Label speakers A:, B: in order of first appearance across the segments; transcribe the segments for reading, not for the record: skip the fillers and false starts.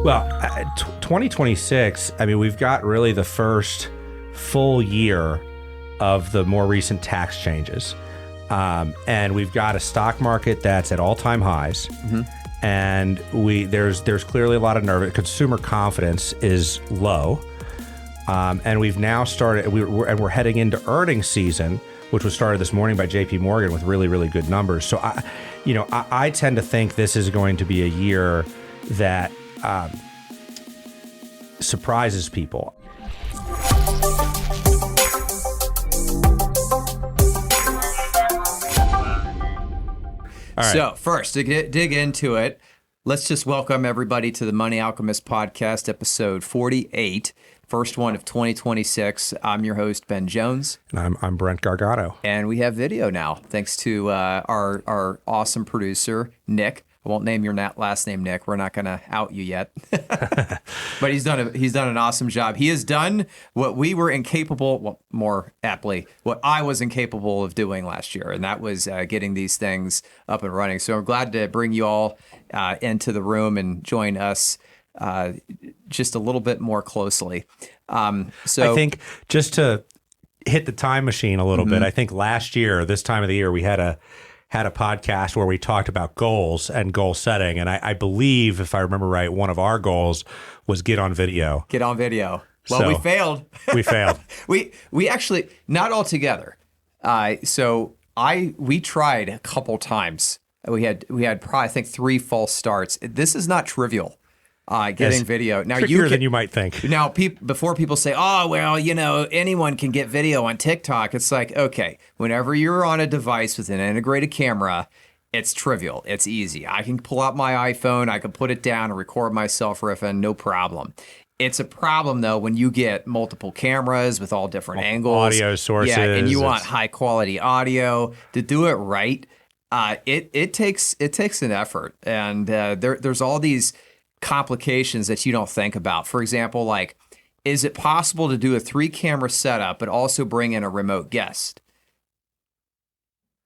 A: Well, 2026, I mean, we've got really the first full year of the more recent tax changes. And we've got a stock market that's at all-time highs. Mm-hmm. And there's clearly a lot of nerve. Consumer confidence is low. And we've now started, we're heading into earnings season, which was started this morning by JP Morgan with really, really good numbers. So I tend to think this is going to be a year that surprises people.
B: All right. So first, to dig into it, let's just welcome everybody to the Money Alchemist podcast, episode 48, first one of 2026. I'm your host, Ben Jones.
A: And I'm Brent Gargano.
B: And we have video now, thanks to our awesome producer, Nick. I won't name your last name, Nick. We're not going to out you yet. But he's done an awesome job. He has done what we were incapable, well, more aptly, what I was incapable of doing last year, and that was getting these things up and running. So I'm glad to bring you all into the room and join us just a little bit more closely. So
A: I think just to hit the time machine a little bit, I think last year, this time of the year, we had a podcast where we talked about goals and goal setting. And I believe, if I remember right, one of our goals was get on video.
B: Get on video. Well, so, we failed.
A: We failed.
B: we actually, not all together. We tried a couple times. We had probably, I think, 3 false starts. This is not trivial. Getting video.
A: Now, trickier than you might think.
B: Now, before people say, oh, well, anyone can get video on TikTok. It's like, okay, whenever you're on a device with an integrated camera, it's trivial. It's easy. I can pull out my iPhone. I can put it down and record myself riffing, no problem. It's a problem, though, when you get multiple cameras with all different angles.
A: Audio sources.
B: Yeah, and you want high-quality audio. To do it right, it takes an effort. And there's all these complications that you don't think about. For example, like, is it possible to do a 3-camera setup but also bring in a remote guest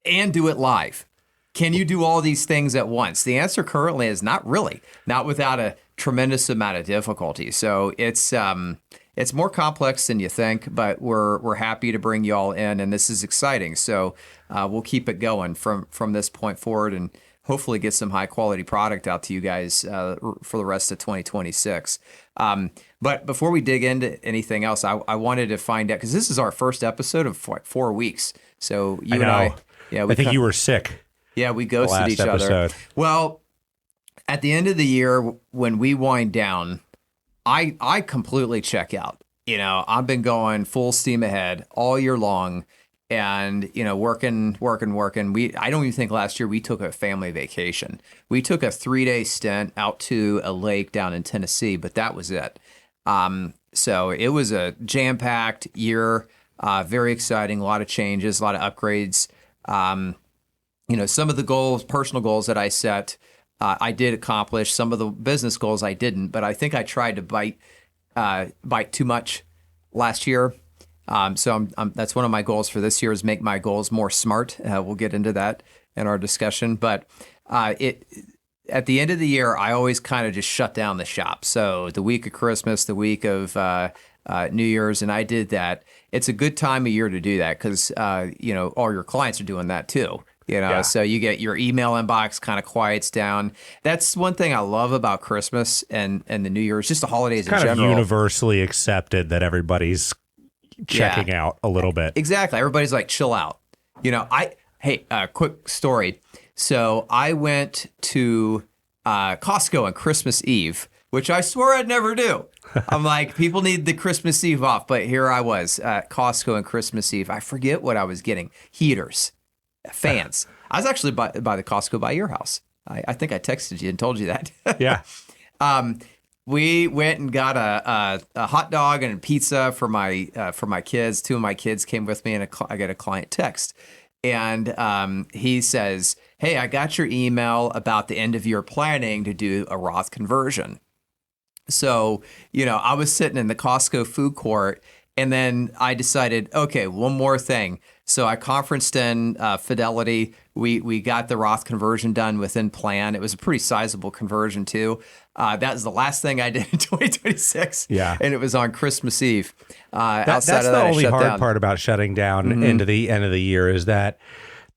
B: and do it live? Can you do all these things at once? The answer currently is not really, not without a tremendous amount of difficulty. So it's more complex than you think, but we're happy to bring you all in, and this is exciting. So we'll keep it going from this point forward, and hopefully get some high quality product out to you guys for the rest of 2026. But before we dig into anything else, I wanted to find out, because this is our first episode of 4 weeks. So you and I,
A: I think you were sick.
B: Yeah, we ghosted each other. Well, at the end of the year, when we wind down, I completely check out. I've been going full steam ahead all year long. And, working. I don't even think last year we took a family vacation. We took a 3-day stint out to a lake down in Tennessee, but that was it. So it was a jam-packed year, very exciting, a lot of changes, a lot of upgrades. Some of the personal goals that I set, I did accomplish. Some of the business goals I didn't, but I think I tried to bite too much last year. So that's one of my goals for this year, is make my goals more smart. We'll get into that in our discussion. But at the end of the year, I always kind of just shut down the shop. So the week of Christmas, the week of New Year's, and I did that. It's a good time of year to do that because, all your clients are doing that too. So you get your email inbox kind of quiets down. That's one thing I love about Christmas and the New Year's, just the holidays in general.
A: Kind of universally accepted that everybody's checking out a little bit.
B: Exactly. Everybody's like, chill out. Quick story. So I went to Costco on Christmas Eve, which I swore I'd never do. I'm like, people need the Christmas Eve off, but here I was at Costco on Christmas Eve. I forget what I was getting. Heaters, fans. I was actually by the Costco by your house. I think I texted you and told you that.
A: Yeah.
B: We went and got a hot dog and a pizza for my kids. 2 of my kids came with me, and I got a client text. And he says, hey, I got your email about the end of year planning to do a Roth conversion. So, I was sitting in the Costco food court, And then I decided, okay, one more thing. So I conferenced in Fidelity. We got the Roth conversion done within plan. It was a pretty sizable conversion too. That was the last thing I did in 2026.
A: Yeah.
B: And it was on Christmas Eve.
A: That's the only hard part about shutting down into the end of the year is that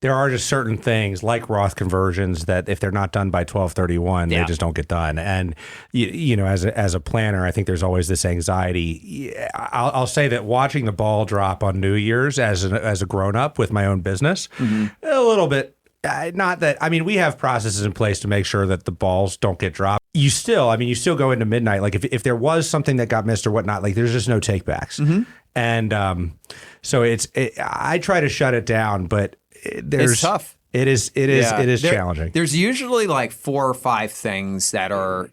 A: there are just certain things like Roth conversions that if they're not done by 12/31, they just don't get done. And you know, as a planner, I think there's always this anxiety. I'll say that watching the ball drop on New Year's as a grown up with my own business, a little bit. Not that, I mean, we have processes in place to make sure that the balls don't get dropped. You still go into midnight. Like if there was something that got missed or whatnot, like there's just no takebacks. And so I try to shut it down, but it's
B: tough.
A: It is challenging.
B: There's usually like 4 or 5 things that are,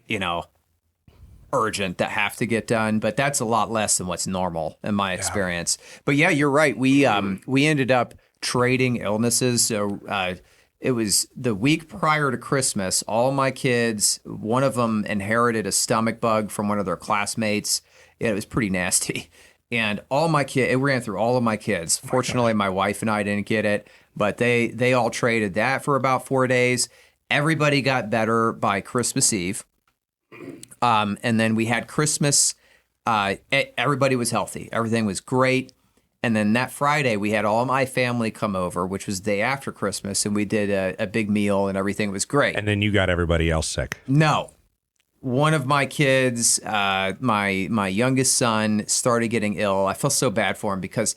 B: urgent that have to get done, but that's a lot less than what's normal in my experience. But yeah, you're right. We ended up trading illnesses. So it was the week prior to Christmas. All my kids, one of them inherited a stomach bug from one of their classmates. It was pretty nasty. And all my kids, it ran through all of my kids. Fortunately, my wife and I didn't get it, but they all traded that for about 4 days. Everybody got better by Christmas Eve. And then we had Christmas. Everybody was healthy. Everything was great. And then that Friday, we had all my family come over, which was the day after Christmas, and we did a big meal, and everything was great.
A: And then you got everybody else sick.
B: No. One of my kids, my youngest son, started getting ill. I felt so bad for him because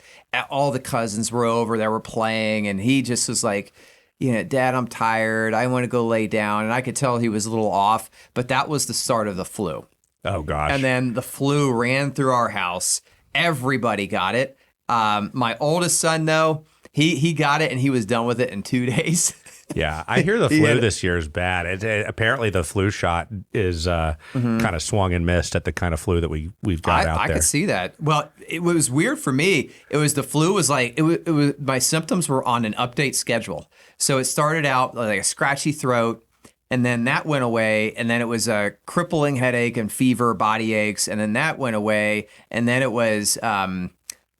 B: all the cousins were over that were playing, and he just was like, Dad, I'm tired. I want to go lay down. And I could tell he was a little off, but that was the start of the flu.
A: Oh, gosh.
B: And then the flu ran through our house. Everybody got it. My oldest son, though, he got it, and he was done with it in 2 days.
A: Yeah, I hear the flu this year is bad. Apparently, the flu shot is kind of swung and missed at the kind of flu that we've got out there.
B: I could see that. Well, it was weird for me. It was the flu was like it was my symptoms were on an update schedule. So it started out like a scratchy throat, and then that went away, and then it was a crippling headache and fever, body aches, and then that went away, and then it was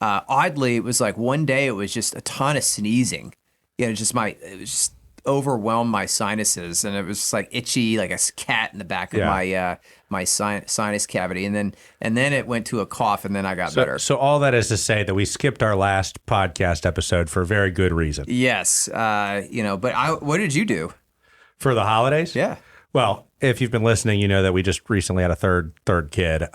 B: oddly it was like one day it was just a ton of sneezing. It was just overwhelmed my sinuses, and it was just like itchy, like a cat in the back of my sinus cavity, and then it went to a cough, and then I got better.
A: So all that is to say that we skipped our last podcast episode for a very good reason.
B: Yes, but what did you do
A: for the holidays?
B: Yeah.
A: Well, if you've been listening, you know that we just recently had a third kid.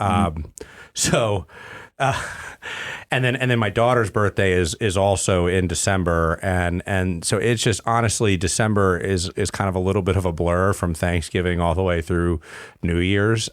A: And then my daughter's birthday is also in December, and so it's just honestly December is kind of a little bit of a blur from Thanksgiving all the way through New Year's.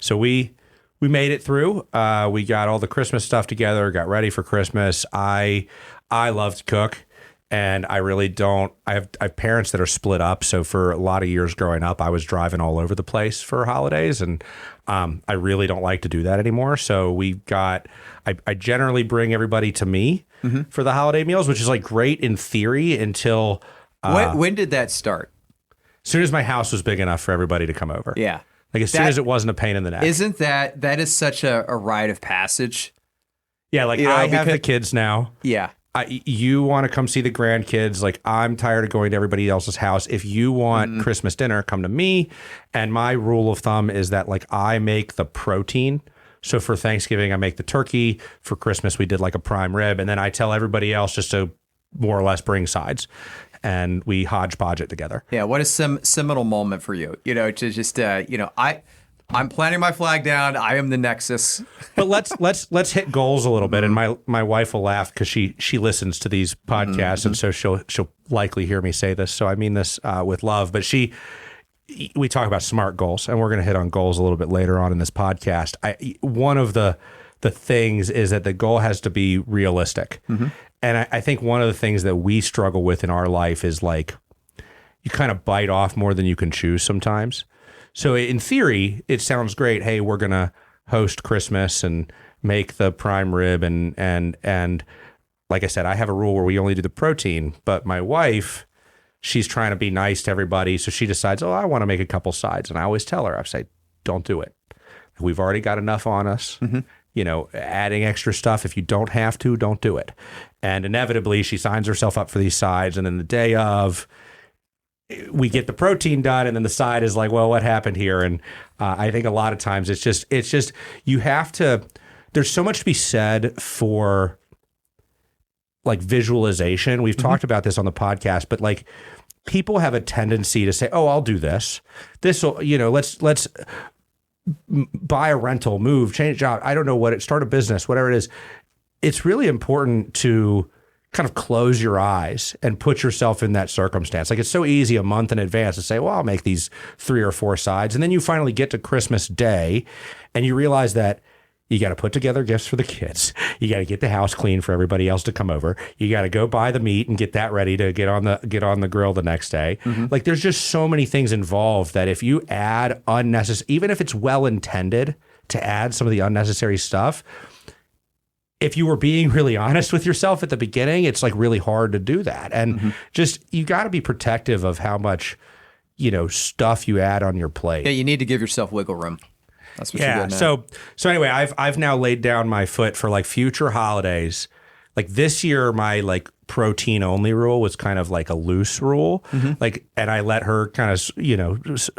A: So we made it through. We got all the Christmas stuff together, got ready for Christmas. I love to cook. And I really don't. I have parents that are split up. So for a lot of years growing up, I was driving all over the place for holidays, and I really don't like to do that anymore. So I generally bring everybody to me for the holiday meals, which is like great in theory until.
B: When did that start?
A: As soon as my house was big enough for everybody to come over.
B: Yeah.
A: Like as soon as it wasn't a pain in the neck.
B: Isn't that is such a rite of passage?
A: Yeah, like I have the kids now.
B: Yeah.
A: You want to come see the grandkids. Like, I'm tired of going to everybody else's house. If you want Christmas dinner, come to me. And my rule of thumb is that, like, I make the protein. So for Thanksgiving, I make the turkey. For Christmas, we did like a prime rib. And then I tell everybody else just to more or less bring sides. And we hodgepodge it together. Yeah.
B: What is some seminal moment for you? To just, I'm planting my flag down. I am the nexus.
A: But let's hit goals a little bit. And my wife will laugh because she listens to these podcasts, and so she'll likely hear me say this. So I mean this with love. But we talk about SMART goals, and we're going to hit on goals a little bit later on in this podcast. One of the things is that the goal has to be realistic. And I think one of the things that we struggle with in our life is like you kind of bite off more than you can chew sometimes. So in theory, it sounds great. Hey, we're going to host Christmas and make the prime rib. And like I said, I have a rule where we only do the protein. But my wife, she's trying to be nice to everybody. So she decides, I want to make a couple sides. And I always tell her, I say, don't do it. We've already got enough on us. adding extra stuff. If you don't have to, don't do it. And inevitably, she signs herself up for these sides. And then the day of, we get the protein done, and then the side is like, well, what happened here? And I think a lot of times it's just you have to. There's so much to be said for like visualization. We've talked about this on the podcast, but like people have a tendency to say, "Oh, I'll do this. This will, let's buy a rental, move, change job. I don't know what it, start a business, whatever it is." It's really important to kind of close your eyes and put yourself in that circumstance. Like it's so easy a month in advance to say, well, I'll make these 3 or 4 sides. And then you finally get to Christmas Day and you realize that you got to put together gifts for the kids. You got to get the house clean for everybody else to come over. You got to go buy the meat and get that ready to get on the grill the next day. Like there's just so many things involved that if you add unnecessary, even if it's well intended to add some of the unnecessary stuff, if you were being really honest with yourself at the beginning, it's like really hard to do that. And just, you got to be protective of how much, stuff you add on your plate.
B: Yeah, you need to give yourself wiggle room. That's what you're getting
A: at. So anyway, I've now laid down my foot for like future holidays. Like this year, my like protein only rule was kind of like a loose rule. Like, and I let her kind of,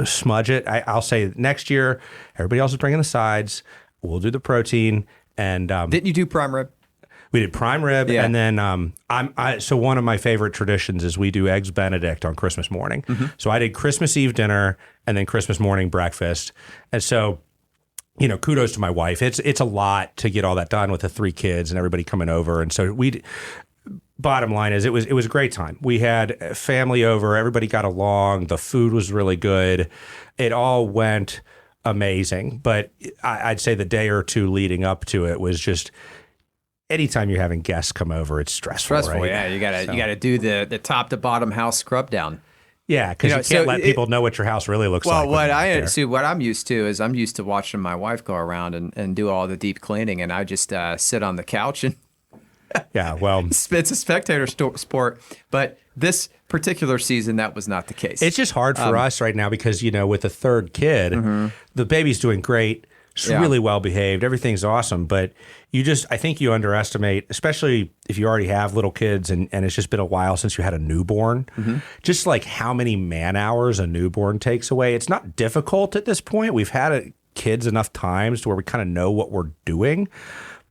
A: smudge it. I'll say next year, everybody else is bringing the sides. We'll do the protein. And
B: didn't you do prime rib?
A: We did prime rib, and then so one of my favorite traditions is we do eggs Benedict on Christmas morning. So I did Christmas Eve dinner and then Christmas morning breakfast, and so kudos to my wife. It's a lot to get all that done with the 3 kids and everybody coming over, and so bottom line is it was a great time. We had family over, everybody got along, the food was really good, it all went amazing. But I'd say the day or two leading up to it was just, anytime you're having guests come over, it's stressful. Right?
B: Yeah. You gotta do the top to bottom house scrub down.
A: Yeah, because you can't let people know what your house really looks like.
B: Well, what I'm used to is I'm used to watching my wife go around and do all the deep cleaning, and I just sit on the couch and
A: yeah, well,
B: it's a spectator sport. But this particular season, that was not the case.
A: It's just hard for us right now because, with a 3rd kid, the baby's doing great. She's really well behaved. Everything's awesome. But I think you underestimate, especially if you already have little kids and it's just been a while since you had a newborn, just like how many man hours a newborn takes away. It's not difficult at this point. We've had kids enough times to where we kind of know what we're doing.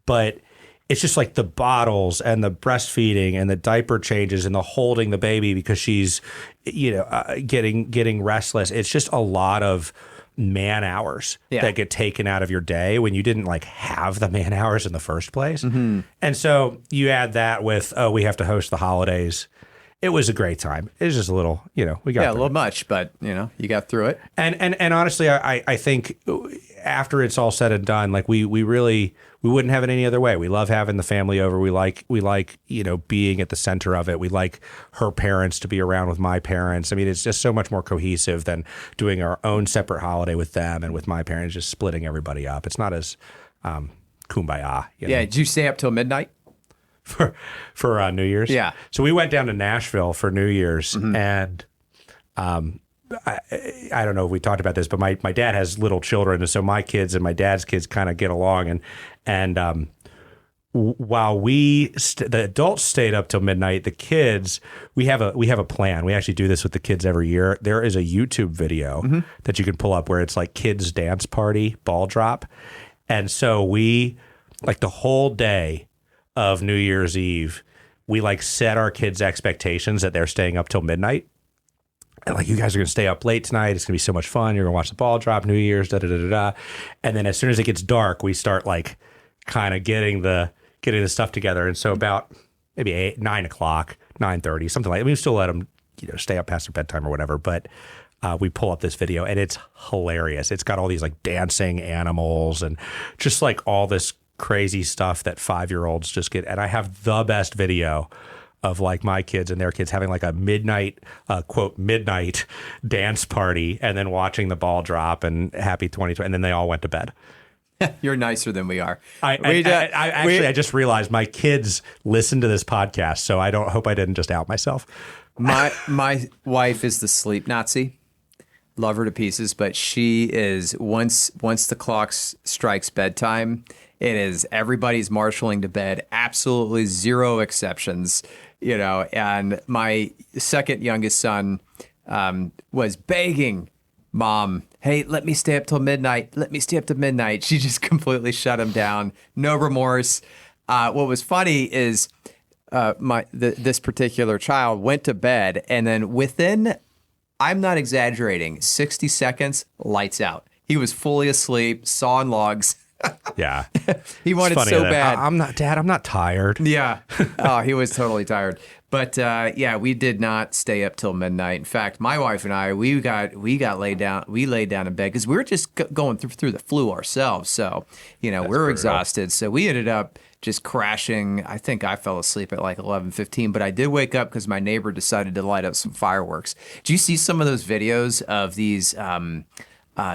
A: But it's just like the bottles and the breastfeeding and the diaper changes and the holding the baby because she's, getting restless. It's just a lot of man hours that get taken out of your day when you didn't like have the man hours in the first place. And so you add that with, we have to host the holidays. It was a great time. It was just a little, we got
B: a little much, but you got through it.
A: And honestly, I think after it's all said and done, like we wouldn't have it any other way. We love having the family over. We like being at the center of it. We like her parents to be around with my parents. I mean, it's just so much more cohesive than doing our own separate holiday with them and with my parents, just splitting everybody up. It's not as kumbaya.
B: Yeah. Did you stay up till midnight?
A: For New Year's?
B: Yeah.
A: So we went down to Nashville for New Year's, and I don't know if we talked about this, but my dad has little children, and so my kids and my dad's kids kind of get along, and while the adults stayed up till midnight, the kids, we have a plan. We actually do this with the kids every year. There is a YouTube video that you can pull up where it's like kids dance party ball drop, and so we like the whole day of New Year's Eve, we like set our kids' expectations that they're staying up till midnight. And like, you guys are going to stay up late tonight. It's going to be so much fun. You're going to watch the ball drop, New Year's, da-da-da-da-da. And then as soon as it gets dark, we start like kind of getting the stuff together. And so about maybe 9 o'clock, 9:30, something like that. We still let them, stay up past their bedtime or whatever. But we pull up this video and it's hilarious. It's got all these like dancing animals and just like all this crazy stuff that 5-year-olds just get. And I have the best video of like my kids and their kids having like a midnight, quote, midnight dance party and then watching the ball drop and happy 2020. And then they all went to bed.
B: You're nicer than we are.
A: I just realized my kids listen to this podcast, so hope I didn't just out myself.
B: My wife is the sleep Nazi. love her to pieces, but she is once the clock strikes bedtime, it is everybody's marshaling to bed, absolutely zero exceptions, and my second youngest son was begging Mom, hey, let me stay up till midnight. Let me stay up to midnight. She just completely shut him down. No remorse. What was funny is this particular child went to bed, and then within, I'm not exaggerating, 60 seconds, lights out. He was fully asleep, sawing logs.
A: Yeah.
B: He wanted so bad.
A: I'm not tired.
B: Yeah. Oh, he was totally tired. But we did not stay up till midnight. In fact, my wife and I, we laid down in bed because we were just going through the flu ourselves. So, we're exhausted. So we ended up just crashing. I think I fell asleep at like 11:15, but I did wake up because my neighbor decided to light up some fireworks. Do you see some of those videos of these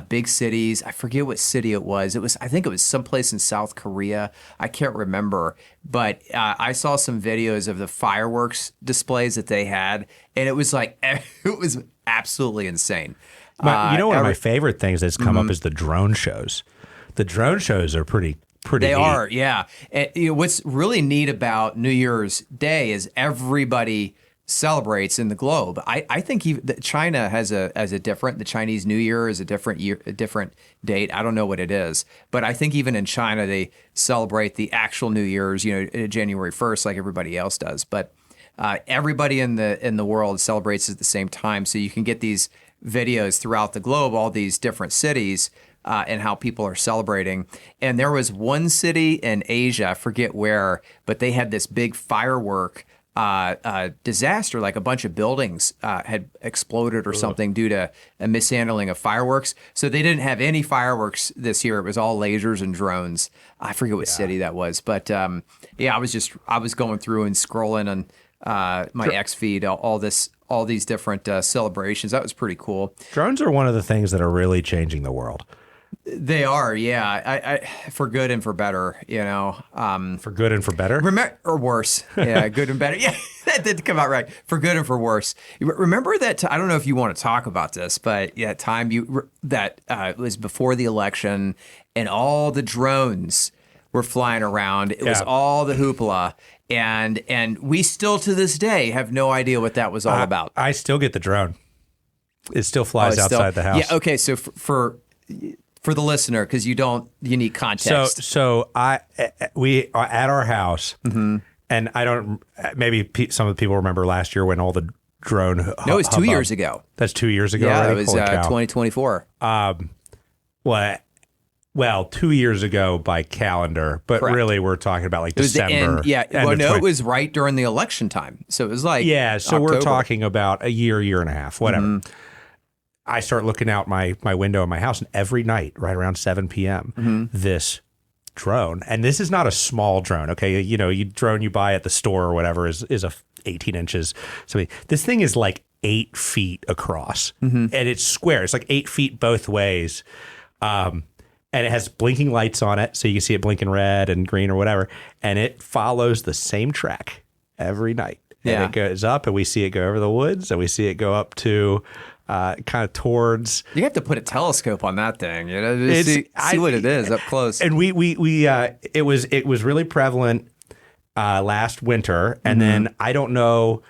B: big cities? I forget what city it was. I think it was someplace in South Korea. I can't remember, but I saw some videos of the fireworks displays that they had, and it was like, it was absolutely insane.
A: One of my favorite things that's come up is the drone shows. The drone shows are pretty
B: They
A: neat.
B: are, yeah. And, what's really neat about New Year's Day is everybody celebrates in the globe. I think China has the Chinese New Year is a different date. I don't know what it is, but I think even in China they celebrate the actual New Year's, January 1st, like everybody else does. But everybody in the world celebrates at the same time, so you can get these videos throughout the globe, all these different cities. And how people are celebrating. And there was one city in Asia, I forget where, but they had this big firework disaster, like a bunch of buildings had exploded or something due to a mishandling of fireworks. So they didn't have any fireworks this year. It was all lasers and drones. I forget what city that was. But I was going through and scrolling on my X feed, all these different celebrations. That was pretty cool.
A: Drones are one of the things that are really changing the world.
B: They are, yeah. I for good and for better,
A: For good and for better?
B: Or worse. Yeah, good and better. Yeah, that did come out right. For good and for worse. Remember that, I don't know if you want to talk about this, but yeah, that was before the election and all the drones were flying around. It was all the hoopla. And we still to this day have no idea what that was all about.
A: I still get the drone. It still flies outside the house.
B: Yeah, okay, so for the listener, because you need context.
A: So we are at our house, and I don't. Maybe some of the people remember last year when all the drone.
B: No, it was 2 years ago.
A: That's 2 years ago.
B: Yeah,
A: already?
B: It was 2024.
A: Well, 2 years ago by calendar, but
B: Correct.
A: Really we're talking about like
B: it was
A: December.
B: The end. Yeah, it was right during the election time, so it was like
A: so
B: October.
A: We're talking about a year and a half, whatever. I start looking out my window in my house, and every night, right around 7 p.m., this drone, and this is not a small drone, okay? Drone you buy at the store or whatever is 18 inches. So this thing is like 8 feet across, and it's square. It's like 8 feet both ways, and it has blinking lights on it, so you can see it blinking red and green or whatever, and it follows the same track every night. And it goes up, and we see it go over the woods, and we see it go up to kind of towards.
B: You have to put a telescope on that thing, to see what it is up close.
A: And we it was really prevalent last winter, and then I don't know,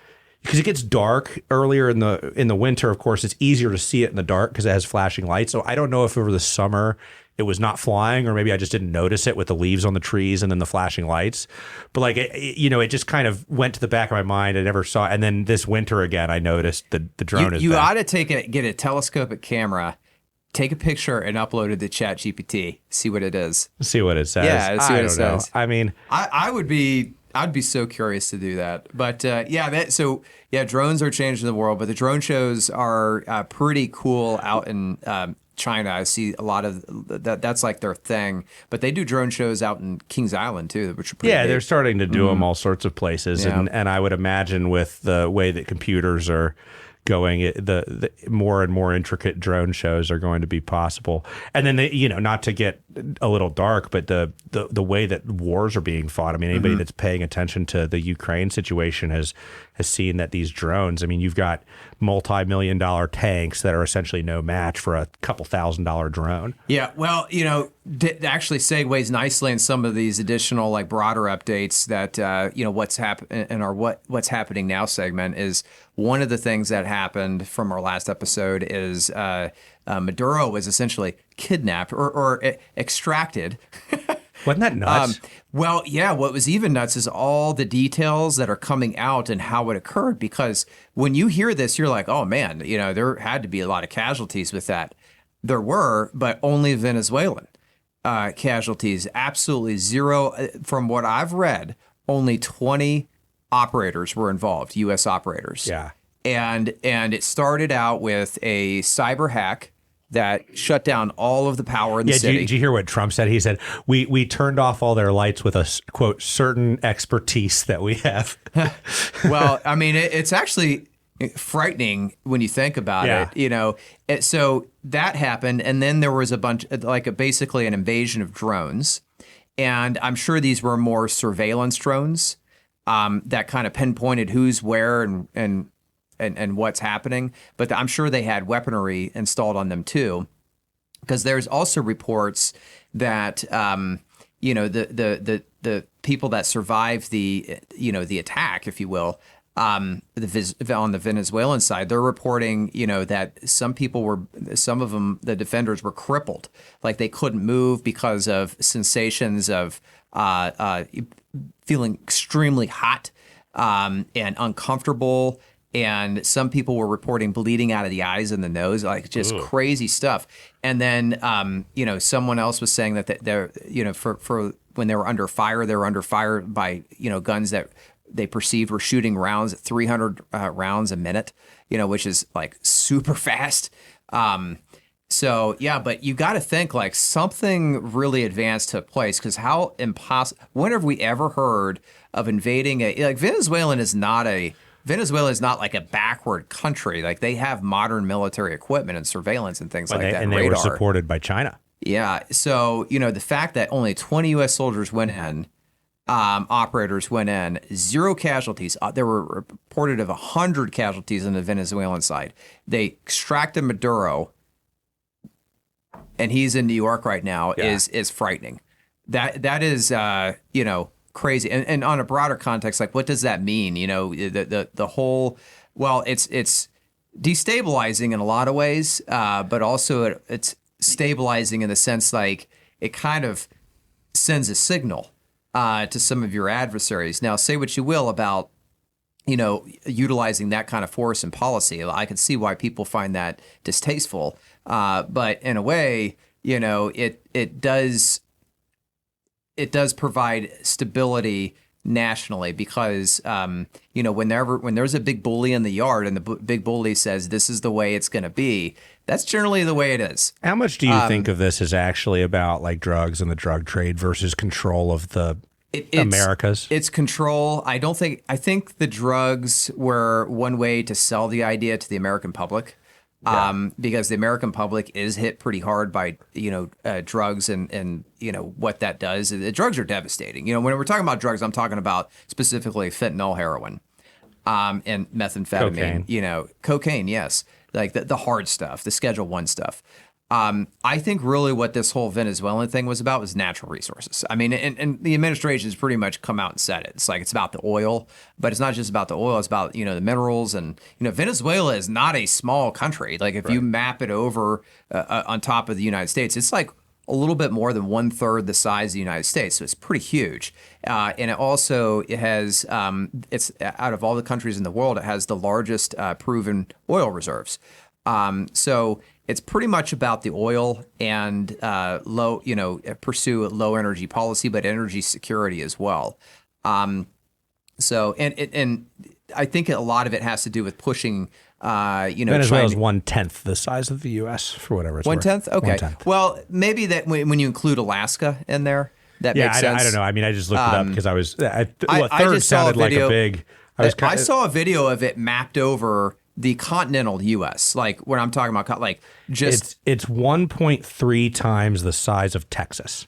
A: because it gets dark earlier in the winter. Of course, it's easier to see it in the dark because it has flashing lights. So I don't know if over the summer it was not flying, or maybe I just didn't notice it with the leaves on the trees and then the flashing lights. But it just kind of went to the back of my mind. I never saw it. And then this winter again, I noticed the drone is
B: You
A: back.
B: ought to get a telescopic camera, take a picture, and upload it to ChatGPT. See what it is.
A: See what it says.
B: Yeah, see what it says.
A: I mean,
B: I'd be so curious to do that. But drones are changing the world, but the drone shows are pretty cool out in China. I see a lot of that's like their thing, but they do drone shows out in Kings Island too, which are pretty big.
A: They're starting to do them all sorts of places, and I would imagine with the way that computers are going, the more and more intricate drone shows are going to be possible. And then, not to get a little dark, but the way that wars are being fought. I mean, anybody that's paying attention to the Ukraine situation has seen that these drones, I mean, you've got multi-million-dollar tanks that are essentially no match for a couple $1,000 drone.
B: Yeah, well, actually segues nicely in some of these additional like broader updates that what's happening in our what's happening now segment is one of the things that happened from our last episode is Maduro was essentially kidnapped or extracted.
A: Wasn't that nuts?
B: Well, yeah, what was even nuts is all the details that are coming out and how it occurred, because when you hear this, you're like, oh man, there had to be a lot of casualties with that. There were, but only Venezuelan casualties, absolutely zero. From what I've read, only 20 operators were involved, U.S. operators.
A: Yeah.
B: And it started out with a cyber hack that shut down all of the power in the city.
A: Did you hear what Trump said? He said, we turned off all their lights with a, quote, certain expertise that we have.
B: Well, I mean, it's actually frightening when you think about it. So that happened. And then there was a bunch, basically an invasion of drones. And I'm sure these were more surveillance drones that kind of pinpointed who's where and what's happening, but I'm sure they had weaponry installed on them too, because there's also reports that the people that survived the attack, if you will, on the Venezuelan side, they're reporting that some of them, the defenders, were crippled, like they couldn't move because of sensations of feeling extremely hot and uncomfortable. And some people were reporting bleeding out of the eyes and the nose, like just crazy stuff. And then, someone else was saying that they're, for when they were under fire by, guns that they perceived were shooting rounds at 300 rounds a minute, which is like super fast. So, yeah, but you got to think like something really advanced took place, because how impossible, when have we ever heard of invading Venezuela is not like a backward country. Like they have modern military equipment and surveillance and things like that.
A: And they were supported by China.
B: Yeah. So, the fact that only 20 U.S. soldiers went in, operators went in, 0 casualties. There were reported of 100 casualties on the Venezuelan side. They extracted Maduro, and he's in New York right now, is frightening. That is, crazy. And on a broader context, like what does that mean? The whole, well, it's destabilizing in a lot of ways, but also it's stabilizing in the sense like it kind of sends a signal to some of your adversaries. Now, say what you will about, utilizing that kind of force and policy. I can see why people find that distasteful. But in a way, it does provide stability nationally, because when there's a big bully in the yard and the big bully says this is the way it's going to be, that's generally the way it is.
A: How much do you think of this as actually about like drugs and the drug trade versus control of the Americas?
B: It's control. I think the drugs were one way to sell the idea to the American public. Because the American public is hit pretty hard by, drugs and what that does. The drugs are devastating. When we're talking about drugs, I'm talking about specifically fentanyl, heroin, and methamphetamine, cocaine, yes. Like the hard stuff, the Schedule I stuff. I think really what this whole Venezuelan thing was about was natural resources. I mean, and the administration has pretty much come out and said it. It's like it's about the oil, but it's not just about the oil. It's about, the minerals. And, Venezuela is not a small country. Like if you map it over on top of the United States, it's like a little bit more than 1/3 the size of the United States. So it's pretty huge. And it has, it's out of all the countries in the world, it has the largest proven oil reserves. So it's pretty much about the oil and pursue low energy policy, but energy security as well. So I think a lot of it has to do with pushing.
A: Venezuela is 1/10 the size of the U.S. for whatever it's
B: 1/10.
A: worth.
B: Okay.
A: 1/10.
B: Well, maybe that when you include Alaska in there, that makes sense.
A: I don't know. I mean, I just looked it up because I third sounded like a big.
B: I saw a video of it mapped over the continental U.S. Like when I'm talking about like just
A: it's 1.3 times the size of Texas.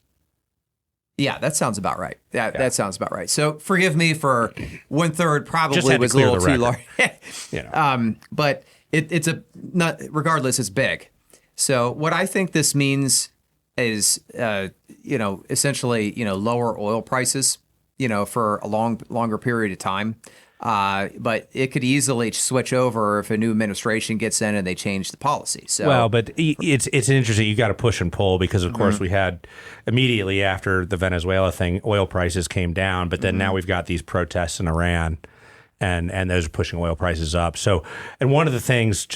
B: Yeah, that sounds about right. That sounds about right. So forgive me for 1/3 probably was a little too large. But it's not regardless. It's big. So what I think this means is essentially lower oil prices for a longer period of time. But it could easily switch over if a new administration gets in and they change the policy. So
A: well, but it's interesting. You got to push and pull because, of course, we had immediately after the Venezuela thing, oil prices came down. But then now we've got these protests in Iran, and those are pushing oil prices up. So, and one of the things,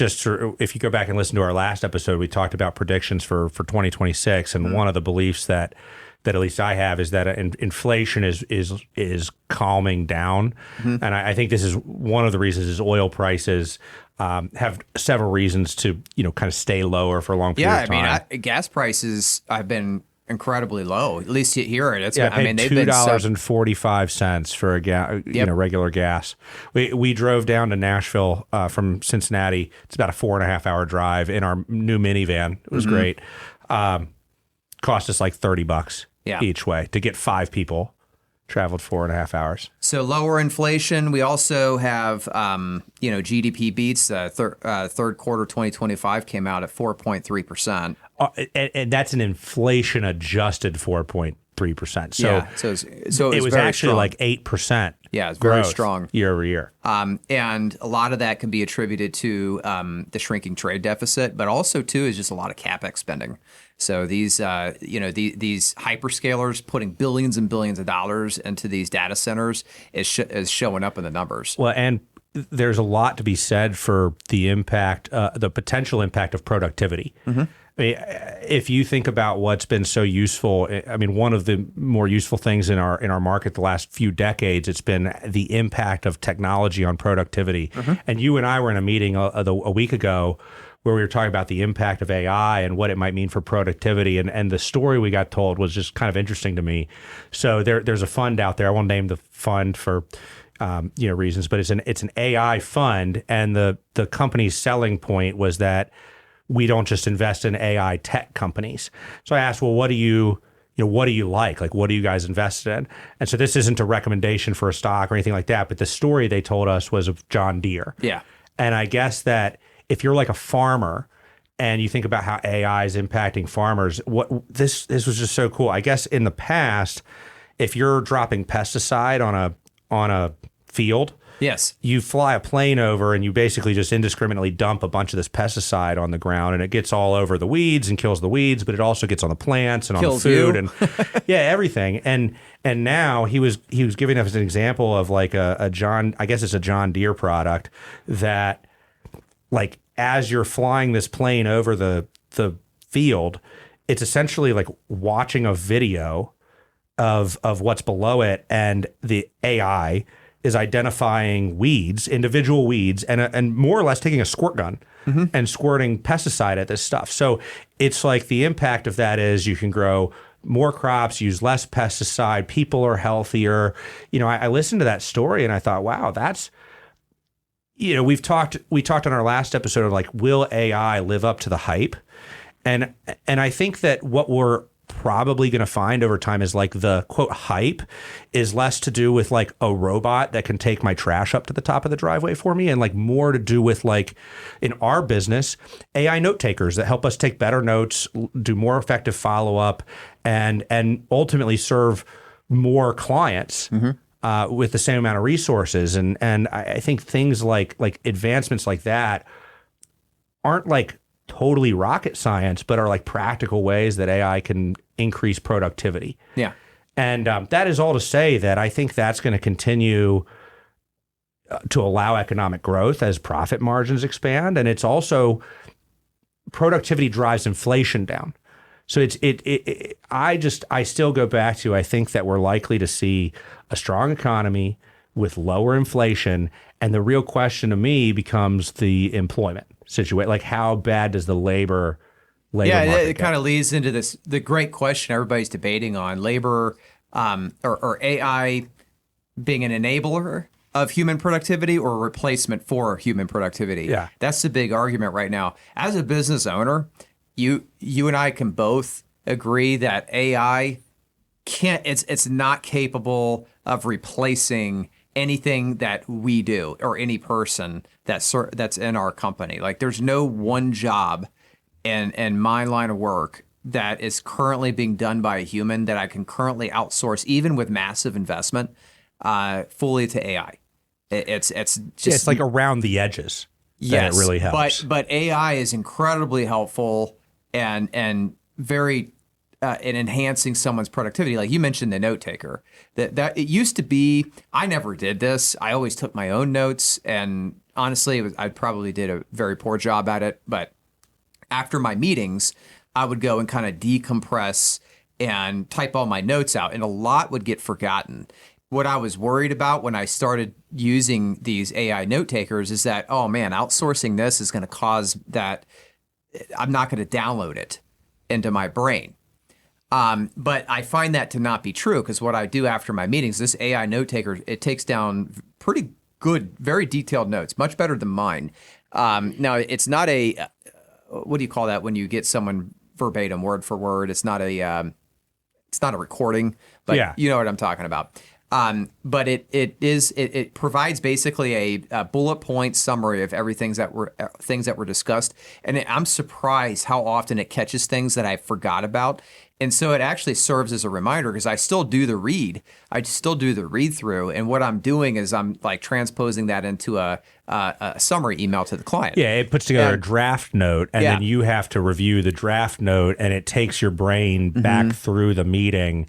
A: if you go back and listen to our last episode, we talked about predictions for 2026, and one of the beliefs that at least I have is that inflation is calming down, and I think this is one of the reasons is oil prices have several reasons to kind of stay lower for a long period of time.
B: Yeah, I mean, gas prices have been incredibly low. At least here, it's
A: I mean they've been $2.45 for a regular gas. We drove down to Nashville from Cincinnati. It's about a 4.5 hour drive in our new minivan. It was great. Cost us like $30 each way to get 5 people. Traveled 4.5 hours.
B: So lower inflation. We also have, GDP beats. Third quarter 2025 came out at 4.3%.
A: And that's an inflation adjusted 4.3%.
B: So
A: it was actually
B: strong.
A: Like 8%.
B: Yeah, it's very strong
A: year over year.
B: And a lot of that can be attributed to the shrinking trade deficit, but also too is just a lot of CapEx spending. So these these hyperscalers putting billions and billions of dollars into these data centers is showing up in the numbers.
A: Well, and there's a lot to be said for the impact, the potential impact of productivity. I mean, if you think about what's been so useful, I mean, one of the more useful things in our market the last few decades, it's been the impact of technology on productivity. And you and I were in a meeting a week ago where we were talking about the impact of AI and what it might mean for productivity. And the story we got told was just kind of interesting to me. So there's a fund out there. I won't name the fund for reasons, but it's an AI fund. And the company's selling point was that we don't just invest in AI tech companies. So I asked, well, what do you like? Like, what are you guys invested in? And so this isn't a recommendation for a stock or anything like that, but the story they told us was of John Deere.
B: Yeah.
A: And I guess that if you're like a farmer and you think about how AI is impacting farmers, this was just so cool. I guess in the past, if you're dropping pesticide on a field,
B: yes,
A: you fly a plane over and you basically just indiscriminately dump a bunch of this pesticide on the ground, and it gets all over the weeds and kills the weeds, but it also gets on the plants and
B: kills
A: on the food
B: you.
A: And everything. And now he was giving us an example of like a John Deere product that, like, as you're flying this plane over the field, it's essentially like watching a video of what's below it, and the AI is identifying weeds, individual weeds, and more or less taking a squirt gun and squirting pesticide at this stuff. So it's like the impact of that is you can grow more crops, use less pesticide, people are healthier. I listened to that story and I thought, wow, that's, we talked on our last episode of like, will AI live up to the hype? And I think that what we're probably going to find over time is like the quote hype is less to do with like a robot that can take my trash up to the top of the driveway for me, and like more to do with like in our business, AI note takers that help us take better notes, do more effective follow-up, and ultimately serve more clients with the same amount of resources. And I think things like advancements like that aren't like totally rocket science, but are like practical ways that AI can increase productivity.
B: Yeah.
A: And that is all to say that I think that's going to continue to allow economic growth as profit margins expand. And it's also productivity drives inflation down. So I still go back to, I think that we're likely to see a strong economy with lower inflation. And the real question to me becomes the employment situation. Like, how bad does the labor market
B: it kind of leads into the great question everybody's debating on labor or AI being an enabler of human productivity or a replacement for human productivity.
A: Yeah.
B: That's the big argument right now. As a business owner, you and I can both agree that AI it's not capable of replacing anything that we do or any person that's in our company. Like there's no one job in my line of work that is currently being done by a human that I can currently outsource, even with massive investment, fully to AI. It's just
A: it's like around the edges.
B: Yes,
A: it really helps.
B: But AI is incredibly helpful and very in enhancing someone's productivity. Like you mentioned, the note taker. That it used to be. I never did this. I always took my own notes, and honestly, I probably did a very poor job at it. But after my meetings, I would go and kind of decompress and type all my notes out, and a lot would get forgotten. What I was worried about when I started using these AI note takers is that, oh man, outsourcing this is going to cause that I'm not going to download it into my brain. But I find that to not be true, because what I do after my meetings, this AI note taker, it takes down pretty good, very detailed notes, much better than mine. Now, it's not what do you call that when you get someone verbatim, word for word? It's not a recording, but
A: yeah.
B: You know what I'm talking about. But it provides basically a bullet point summary of things that were discussed, and I'm surprised how often it catches things that I forgot about, and so it actually serves as a reminder, because I still do the read, through, and what I'm doing is I'm like transposing that into a summary email to the client.
A: Yeah, it puts together a draft note, and then you have to review the draft note, and it takes your brain back through the meeting.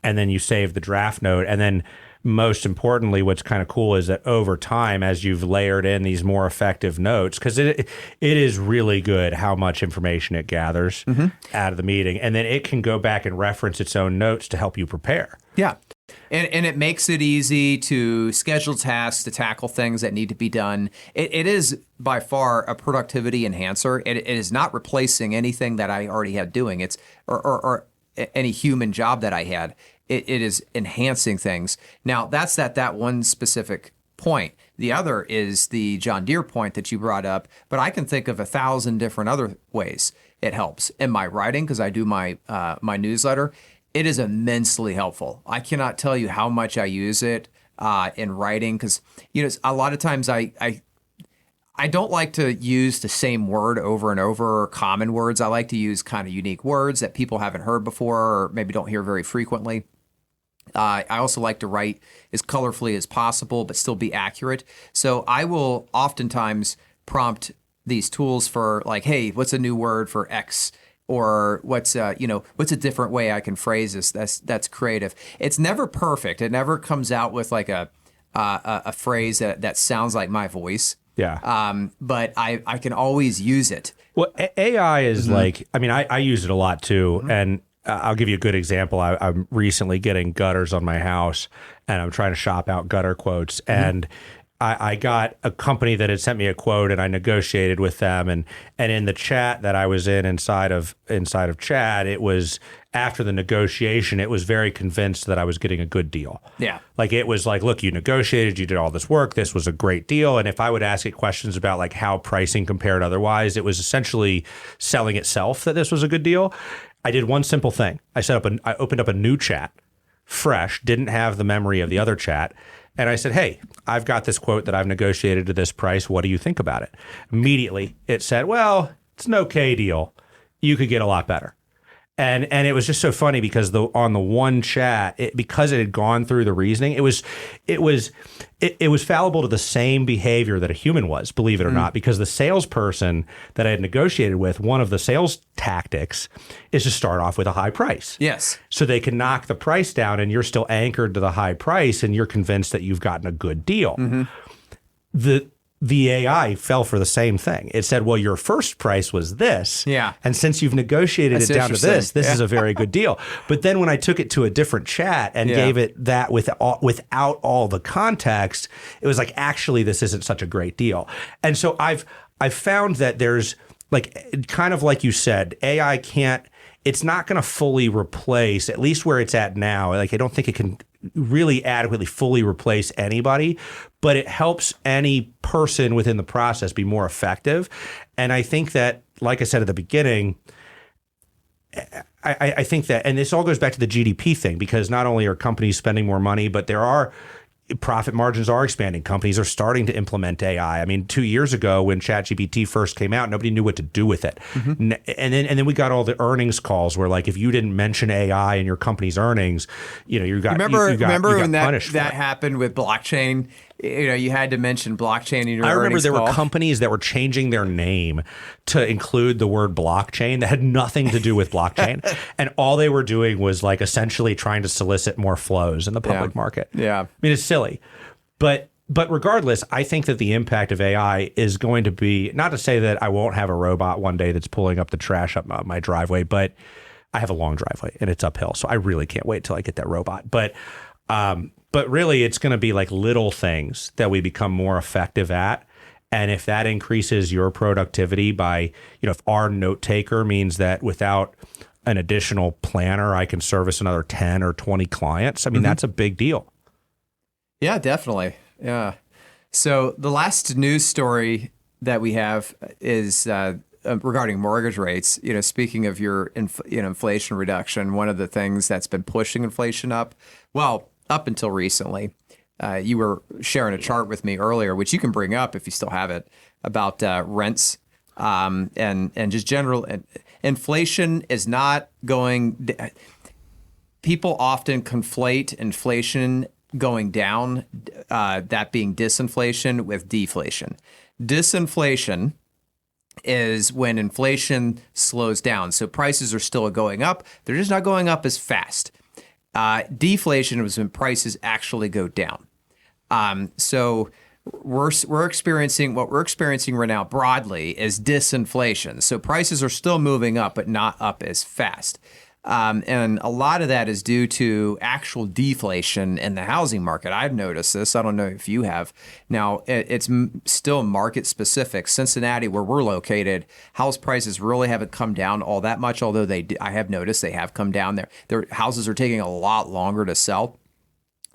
A: And then you save the draft note. And then most importantly, what's kind of cool is that over time, as you've layered in these more effective notes, because it is really good how much information it gathers out of the meeting. And then it can go back and reference its own notes to help you prepare.
B: Yeah. And it makes it easy to schedule tasks, to tackle things that need to be done. It is by far a productivity enhancer. It is not replacing anything that I already had doing. It's or any human job that I had. It is enhancing things. Now, that's that one specific point. The other is the John Deere point that you brought up, but I can think of 1,000 different other ways it helps. In my writing, because I do my newsletter, it is immensely helpful. I cannot tell you how much I use it in writing, because a lot of times I don't like to use the same word over and over, or common words. I like to use kind of unique words that people haven't heard before, or maybe don't hear very frequently. I also like to write as colorfully as possible, but still be accurate. So I will oftentimes prompt these tools for like, hey, what's a new word for X? Or what's a different way I can phrase this that's creative. It's never perfect. It never comes out with like a phrase that sounds like my voice.
A: Yeah.
B: But I can always use it.
A: Well, AI is like, I mean, I use it a lot too. And I'll give you a good example. I'm recently getting gutters on my house, and I'm trying to shop out gutter quotes. And I got a company that had sent me a quote, and I negotiated with them. And in the chat that I was inside of chat, it was after the negotiation, it was very convinced that I was getting a good deal.
B: Yeah.
A: Like it was like, look, you negotiated, you did all this work, this was a great deal. And if I would ask it questions about like how pricing compared otherwise, it was essentially selling itself that this was a good deal. I did one simple thing. I opened up a new chat, fresh, didn't have the memory of the other chat. And I said, hey, I've got this quote that I've negotiated to this price. What do you think about it? Immediately, it said, well, it's an okay deal. You could get a lot better. And it was just so funny because on the one chat, because it had gone through the reasoning, it was fallible to the same behavior that a human was, believe it or not, because the salesperson that I had negotiated with, one of the sales tactics is to start off with a high price.
B: Yes.
A: So they can knock the price down and you're still anchored to the high price and you're convinced that you've gotten a good deal. The AI fell for the same thing. It said, well, your first price was this.
B: Yeah.
A: And since you've negotiated it down to this is a very good deal. But then when I took it to a different chat and gave it that without all the context, it was like, actually, this isn't such a great deal. And so I've found that there's like, kind of like you said, AI it's not going to fully replace, at least where it's at now. Like, I don't think it can really adequately fully replace anybody, but it helps any person within the process be more effective. And I think that, like I said at the beginning, I think that, and this all goes back to the GDP thing, because not only are companies spending more money, but there are profit margins are expanding. Companies are starting to implement AI. I mean, 2 years ago when ChatGPT first came out, nobody knew what to do with it. And then we got all the earnings calls where, like, if you didn't mention AI in your company's earnings, you got
B: remember when
A: punished.
B: That happened with blockchain. You had to mention blockchain in your
A: I remember
B: earnings
A: there
B: call.
A: were companies that were changing their name to include the word blockchain that had nothing to do with blockchain. And all they were doing was, like, essentially trying to solicit more flows in the public market.
B: Yeah.
A: I mean, it's silly. But regardless, I think that the impact of AI is going to be, not to say that I won't have a robot one day that's pulling up the trash up my driveway, but I have a long driveway and it's uphill. So I really can't wait till I get that robot. But really, it's going to be like little things that we become more effective at. And if that increases your productivity by, if our note taker means that without an additional planner, I can service another 10 or 20 clients, I mean, that's a big deal.
B: Yeah, definitely. Yeah. So the last news story that we have is regarding mortgage rates. Speaking of your inflation reduction, one of the things that's been pushing inflation up, well, up until recently, you were sharing a chart with me earlier, which you can bring up if you still have it, about rents and just general inflation is not going. People often conflate inflation going down, that being disinflation, with deflation. Disinflation is when inflation slows down. So prices are still going up. They're just not going up as fast. Deflation is when prices actually go down. So we're experiencing what we're experiencing right now broadly is disinflation. So prices are still moving up, but not up as fast. And a lot of that is due to actual deflation in the housing market. I've noticed this. I don't know if you have. Now, it's still market specific. Cincinnati, where we're located, house prices really haven't come down all that much, although I have noticed they have come down there. Their houses are taking a lot longer to sell.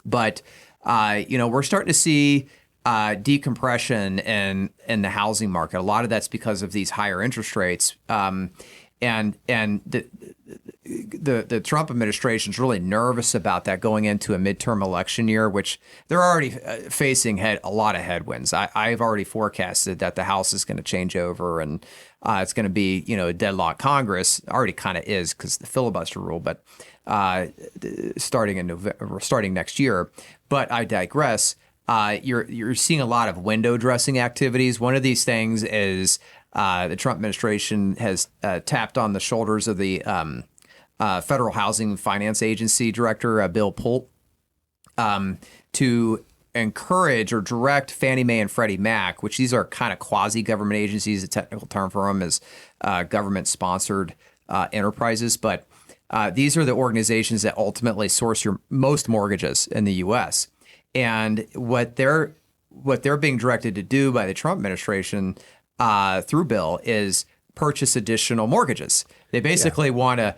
B: But, we're starting to see decompression in the housing market. A lot of that's because of these higher interest rates. And the Trump administration is really nervous about that going into a midterm election year, which they're already facing a lot of headwinds. I've already forecasted that the House is going to change over and it's going to be, a deadlock Congress. Already kind of is because the filibuster rule, but starting next year. But I digress. You're seeing a lot of window dressing activities. One of these things is the Trump administration has tapped on the shoulders of the Federal Housing Finance Agency Director, Bill Pult, to encourage or direct Fannie Mae and Freddie Mac, which these are kind of quasi-government agencies. The technical term for them is government-sponsored enterprises. But these are the organizations that ultimately source your most mortgages in the U.S. And what they're being directed to do by the Trump administration through Bill is purchase additional mortgages. They basically want to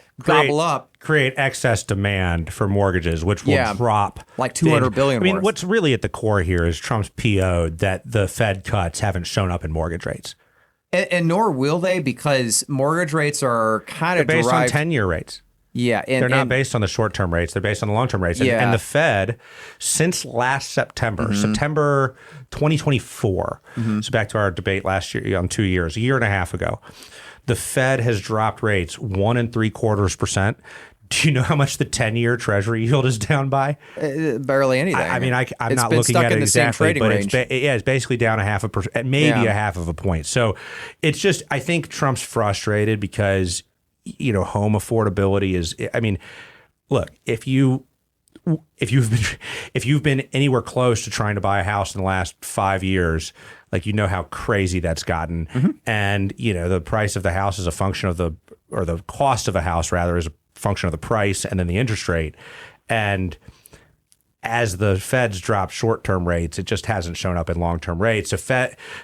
A: create excess demand for mortgages, which will drop
B: like $200 billion.
A: I mean, what's really at the core here is Trump's PO that the Fed cuts haven't shown up in mortgage rates,
B: and nor will they, because mortgage rates are kind of
A: based on 10-year rates.
B: Yeah,
A: they're not based on the short-term rates. They're based on the long-term rates. And the Fed, since last September, September 2024, so back to our debate last year on 2 years, a year and a half ago, the Fed has dropped rates 1.75%. Do you know how much the 10-year Treasury yield is down by?
B: Barely anything.
A: I'm not looking at it exactly, but it's basically down 0.5%, maybe 0.5 point. So it's just, I think Trump's frustrated because home affordability is, look, if you've been anywhere close to trying to buy a house in the last 5 years, like, how crazy that's gotten. And, the price of the house is a function of the cost of a house rather is a function of the price and then the interest rate. And as the Feds drop short-term rates, it just hasn't shown up in long-term rates.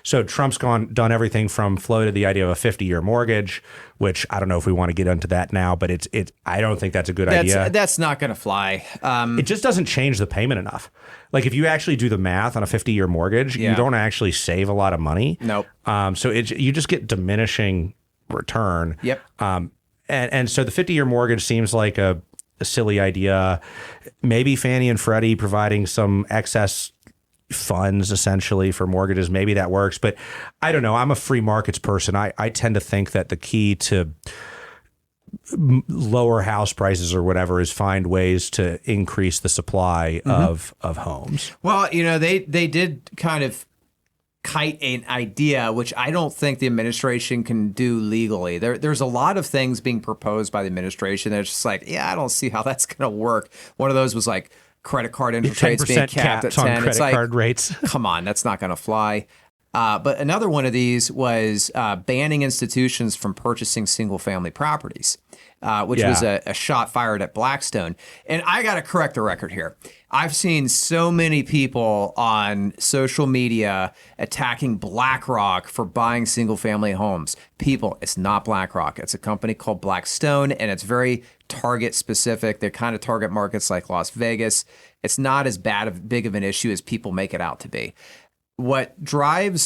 A: So Trump's done everything from floated the idea of a 50-year mortgage, which I don't know if we want to get into that now, but I don't think that's a good idea.
B: That's not going to fly.
A: It just doesn't change the payment enough. Like if you actually do the math on a 50-year mortgage, you don't actually save a lot of money.
B: Nope.
A: So you just get diminishing return.
B: Yep.
A: And so the 50-year mortgage seems like a silly idea. Maybe Fannie and Freddie providing some excess funds essentially for mortgages. Maybe that works, but I don't know. I'm a free markets person. I tend to think that the key to lower house prices or whatever is find ways to increase the supply of homes.
B: Well, they did kind of kite an idea, which I don't think the administration can do legally. There's a lot of things being proposed by the administration that's just like, I don't see how that's going to work. One of those was like credit card interest rates being capped at 10.
A: On credit card rates.
B: Come on, that's not going to fly. But another one of these was banning institutions from purchasing single-family properties, which was a shot fired at Blackstone. And I got to correct the record here. I've seen so many people on social media attacking BlackRock for buying single-family homes. People, it's not BlackRock. It's a company called Blackstone, and it's very target-specific. They kind of target markets like Las Vegas. It's not as big of an issue as people make it out to be. What's driving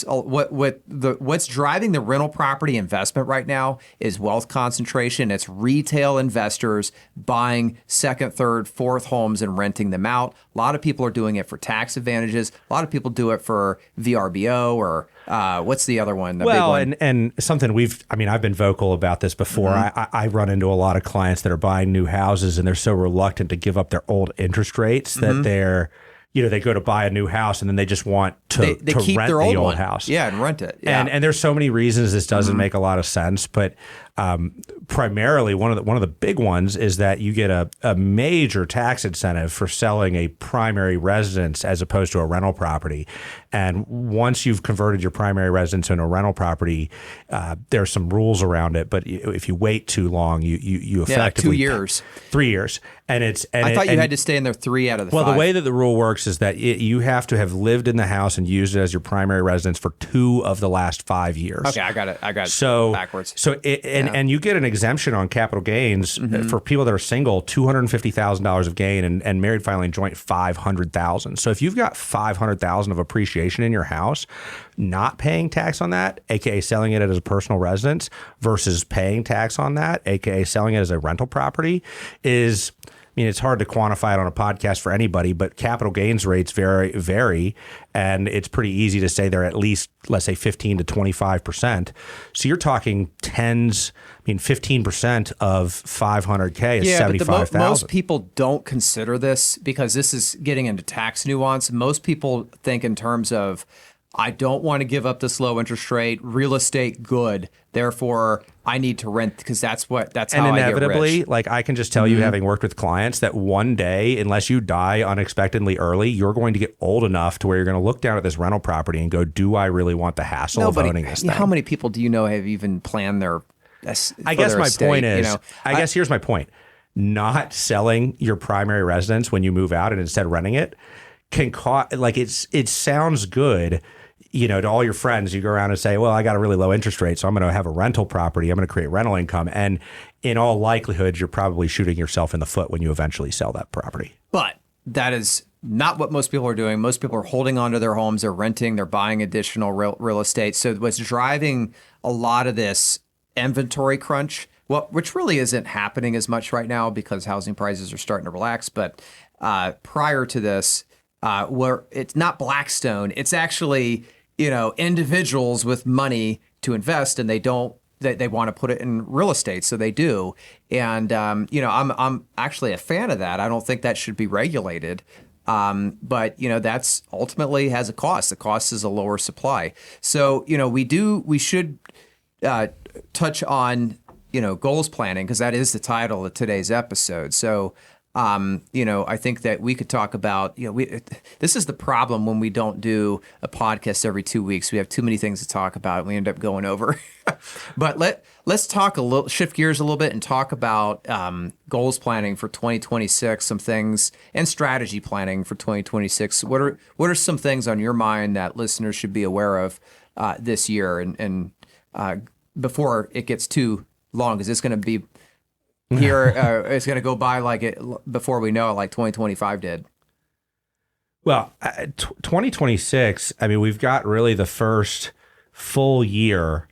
B: the rental property investment right now is wealth concentration. It's retail investors buying second, third, fourth homes and renting them out. A lot of people are doing it for tax advantages. A lot of people do it for VRBO or what's the other one?
A: And something I've been vocal about this before. I run into a lot of clients that are buying new houses and they're so reluctant to give up their old interest rates that they go to buy a new house and then they just want to
B: keep
A: rent
B: their
A: the old
B: one.
A: house.
B: Yeah, and rent it. Yeah.
A: And there's so many reasons this doesn't make a lot of sense, but primarily one of the big ones is that you get a major tax incentive for selling a primary residence as opposed to a rental property. And once you've converted your primary residence into a rental property, there's some rules around it. But if you wait too long, you effectively
B: 2 years,
A: 3 years, I thought
B: you had to stay in there 3 out of the 5.
A: Well, the way that the rule works is that you have to have lived in the house and used it as your primary residence for 2 of the last 5 years.
B: Okay, I got it.
A: So
B: backwards.
A: And you get an exemption on capital gains for people that are single, $250,000 of gain, and married filing joint $500,000. So if you've got $500,000 of appreciation in your house, not paying tax on that, aka selling it as a personal residence, versus paying tax on that, aka selling it as a rental property, is. It's hard to quantify it on a podcast for anybody, but capital gains rates vary, and it's pretty easy to say they're at least, let's say, 15 to 25%. So you're talking 15% of 500K is 75,000.
B: Most people don't consider this because this is getting into tax nuance. Most people think in terms of, I don't want to give up this low interest rate, real estate good, therefore I need to rent because that's how I get rich.
A: And inevitably, like I can just tell you, having worked with clients, that one day, unless you die unexpectedly early, you're going to get old enough to where you're going to look down at this rental property and go, do I really want the hassle of owning this thing?
B: How many people do you know have even planned their
A: I guess my point is, I guess here's my point. Not selling your primary residence when you move out and instead renting it can cost, like it sounds good, to all your friends. You go around and say, well, I got a really low interest rate, so I'm going to have a rental property. I'm going to create rental income. And in all likelihood, you're probably shooting yourself in the foot when you eventually sell that property.
B: But that is not what most people are doing. Most people are holding onto their homes. They're renting. They're buying additional real estate. So what's driving a lot of this inventory crunch, which really isn't happening as much right now because housing prices are starting to relax. But prior to this, where it's not Blackstone, it's actually individuals with money to invest, and they want to put it in real estate, so they do. And I'm actually a fan of that. I don't think that should be regulated. But that's ultimately has a cost. The cost is a lower supply. So we should touch on goals planning, because that is the title of today's episode. So I think that we could talk about, this is the problem when we don't do a podcast every 2 weeks. We have too many things to talk about and we end up going over. But let's talk shift gears a little bit and talk about goals planning for 2026, some things, and strategy planning for 2026. What are some things on your mind that listeners should be aware of this year and before it gets too long? Because it's going to be here, it's going to go by before we know it, like 2025 did.
A: Well, 2026, I mean, we've got really the first full year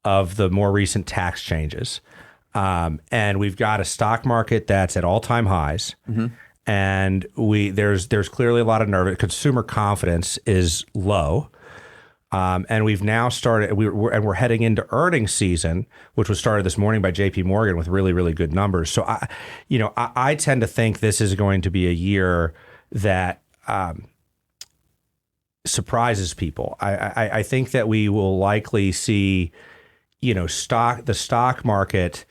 A: of the more recent tax changes. And we've got a stock market that's at all-time highs. Mm-hmm. And there's clearly a lot of nervous. Consumer confidence is low. And we've now started, we're heading into earnings season, which was started this morning by JP Morgan with really, really good numbers. So I tend to think this is going to be a year that surprises people. I think that we will likely see, the stock market.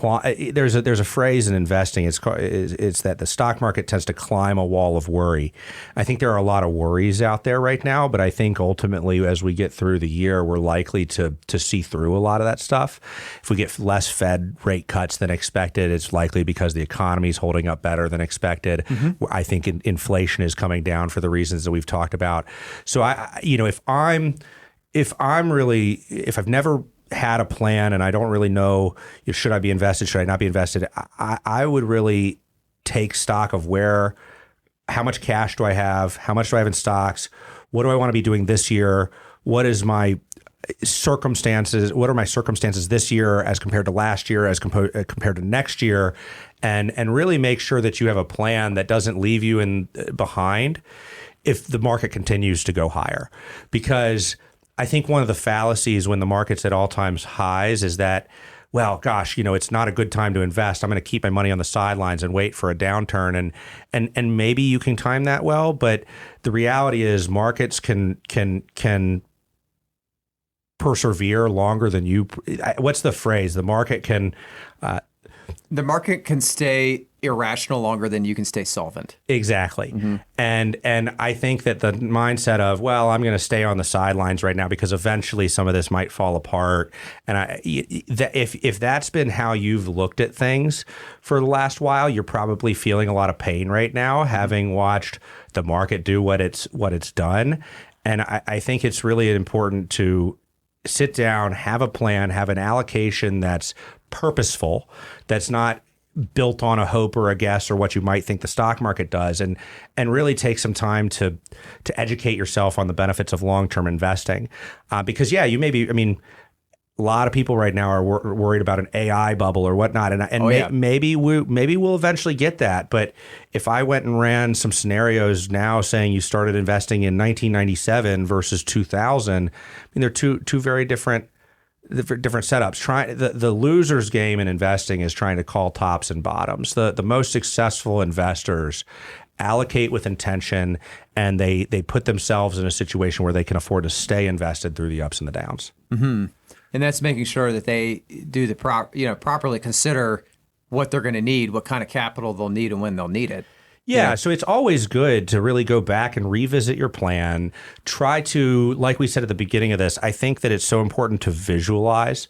A: There's a phrase in investing. It's that the stock market tends to climb a wall of worry. I think there are a lot of worries out there right now, but I think ultimately as we get through the year, we're likely to see through a lot of that stuff. If we get less Fed rate cuts than expected, it's likely because the economy is holding up better than expected. Mm-hmm. I think inflation is coming down for the reasons that we've talked about. So if I've never had a plan and I don't really know, should I be invested, should I not be invested, I would really take stock of how much cash do I have, how much do I have in stocks, what do I want to be doing this year, what is my circumstances, what are my circumstances this year as compared to last year, as compared to next year, and really make sure that you have a plan that doesn't leave you behind if the market continues to go higher. Because I think one of the fallacies when the market's at all-time highs is that, well, gosh, it's not a good time to invest. I'm going to keep my money on the sidelines and wait for a downturn. And maybe you can time that well, but the reality is markets can persevere longer than you. What's the phrase? The market can
B: stay irrational longer than you can stay solvent.
A: Exactly. Mm-hmm. And I think that the mindset of, well, I'm going to stay on the sidelines right now because eventually some of this might fall apart. And if that's been how you've looked at things for the last while, you're probably feeling a lot of pain right now, having watched the market do what it's done. And I think it's really important to sit down, have a plan, have an allocation that's purposeful, that's not built on a hope or a guess or what you might think the stock market does, and really take some time to educate yourself on the benefits of long-term investing. Because you may be, a lot of people right now are worried about an AI bubble or whatnot, and maybe we'll eventually get that. But if I went and ran some scenarios now saying you started investing in 1997 versus 2000, they're two very different setups. The loser's game in investing is trying to call tops and bottoms. The most successful investors allocate with intention, and they put themselves in a situation where they can afford to stay invested through the ups and the downs.
B: Mm-hmm. And that's making sure that they do properly consider what they're going to need, what kind of capital they'll need, and when they'll need it.
A: Yeah, so it's always good to really go back and revisit your plan. Try to, like we said at the beginning of this, I think that it's so important to visualize,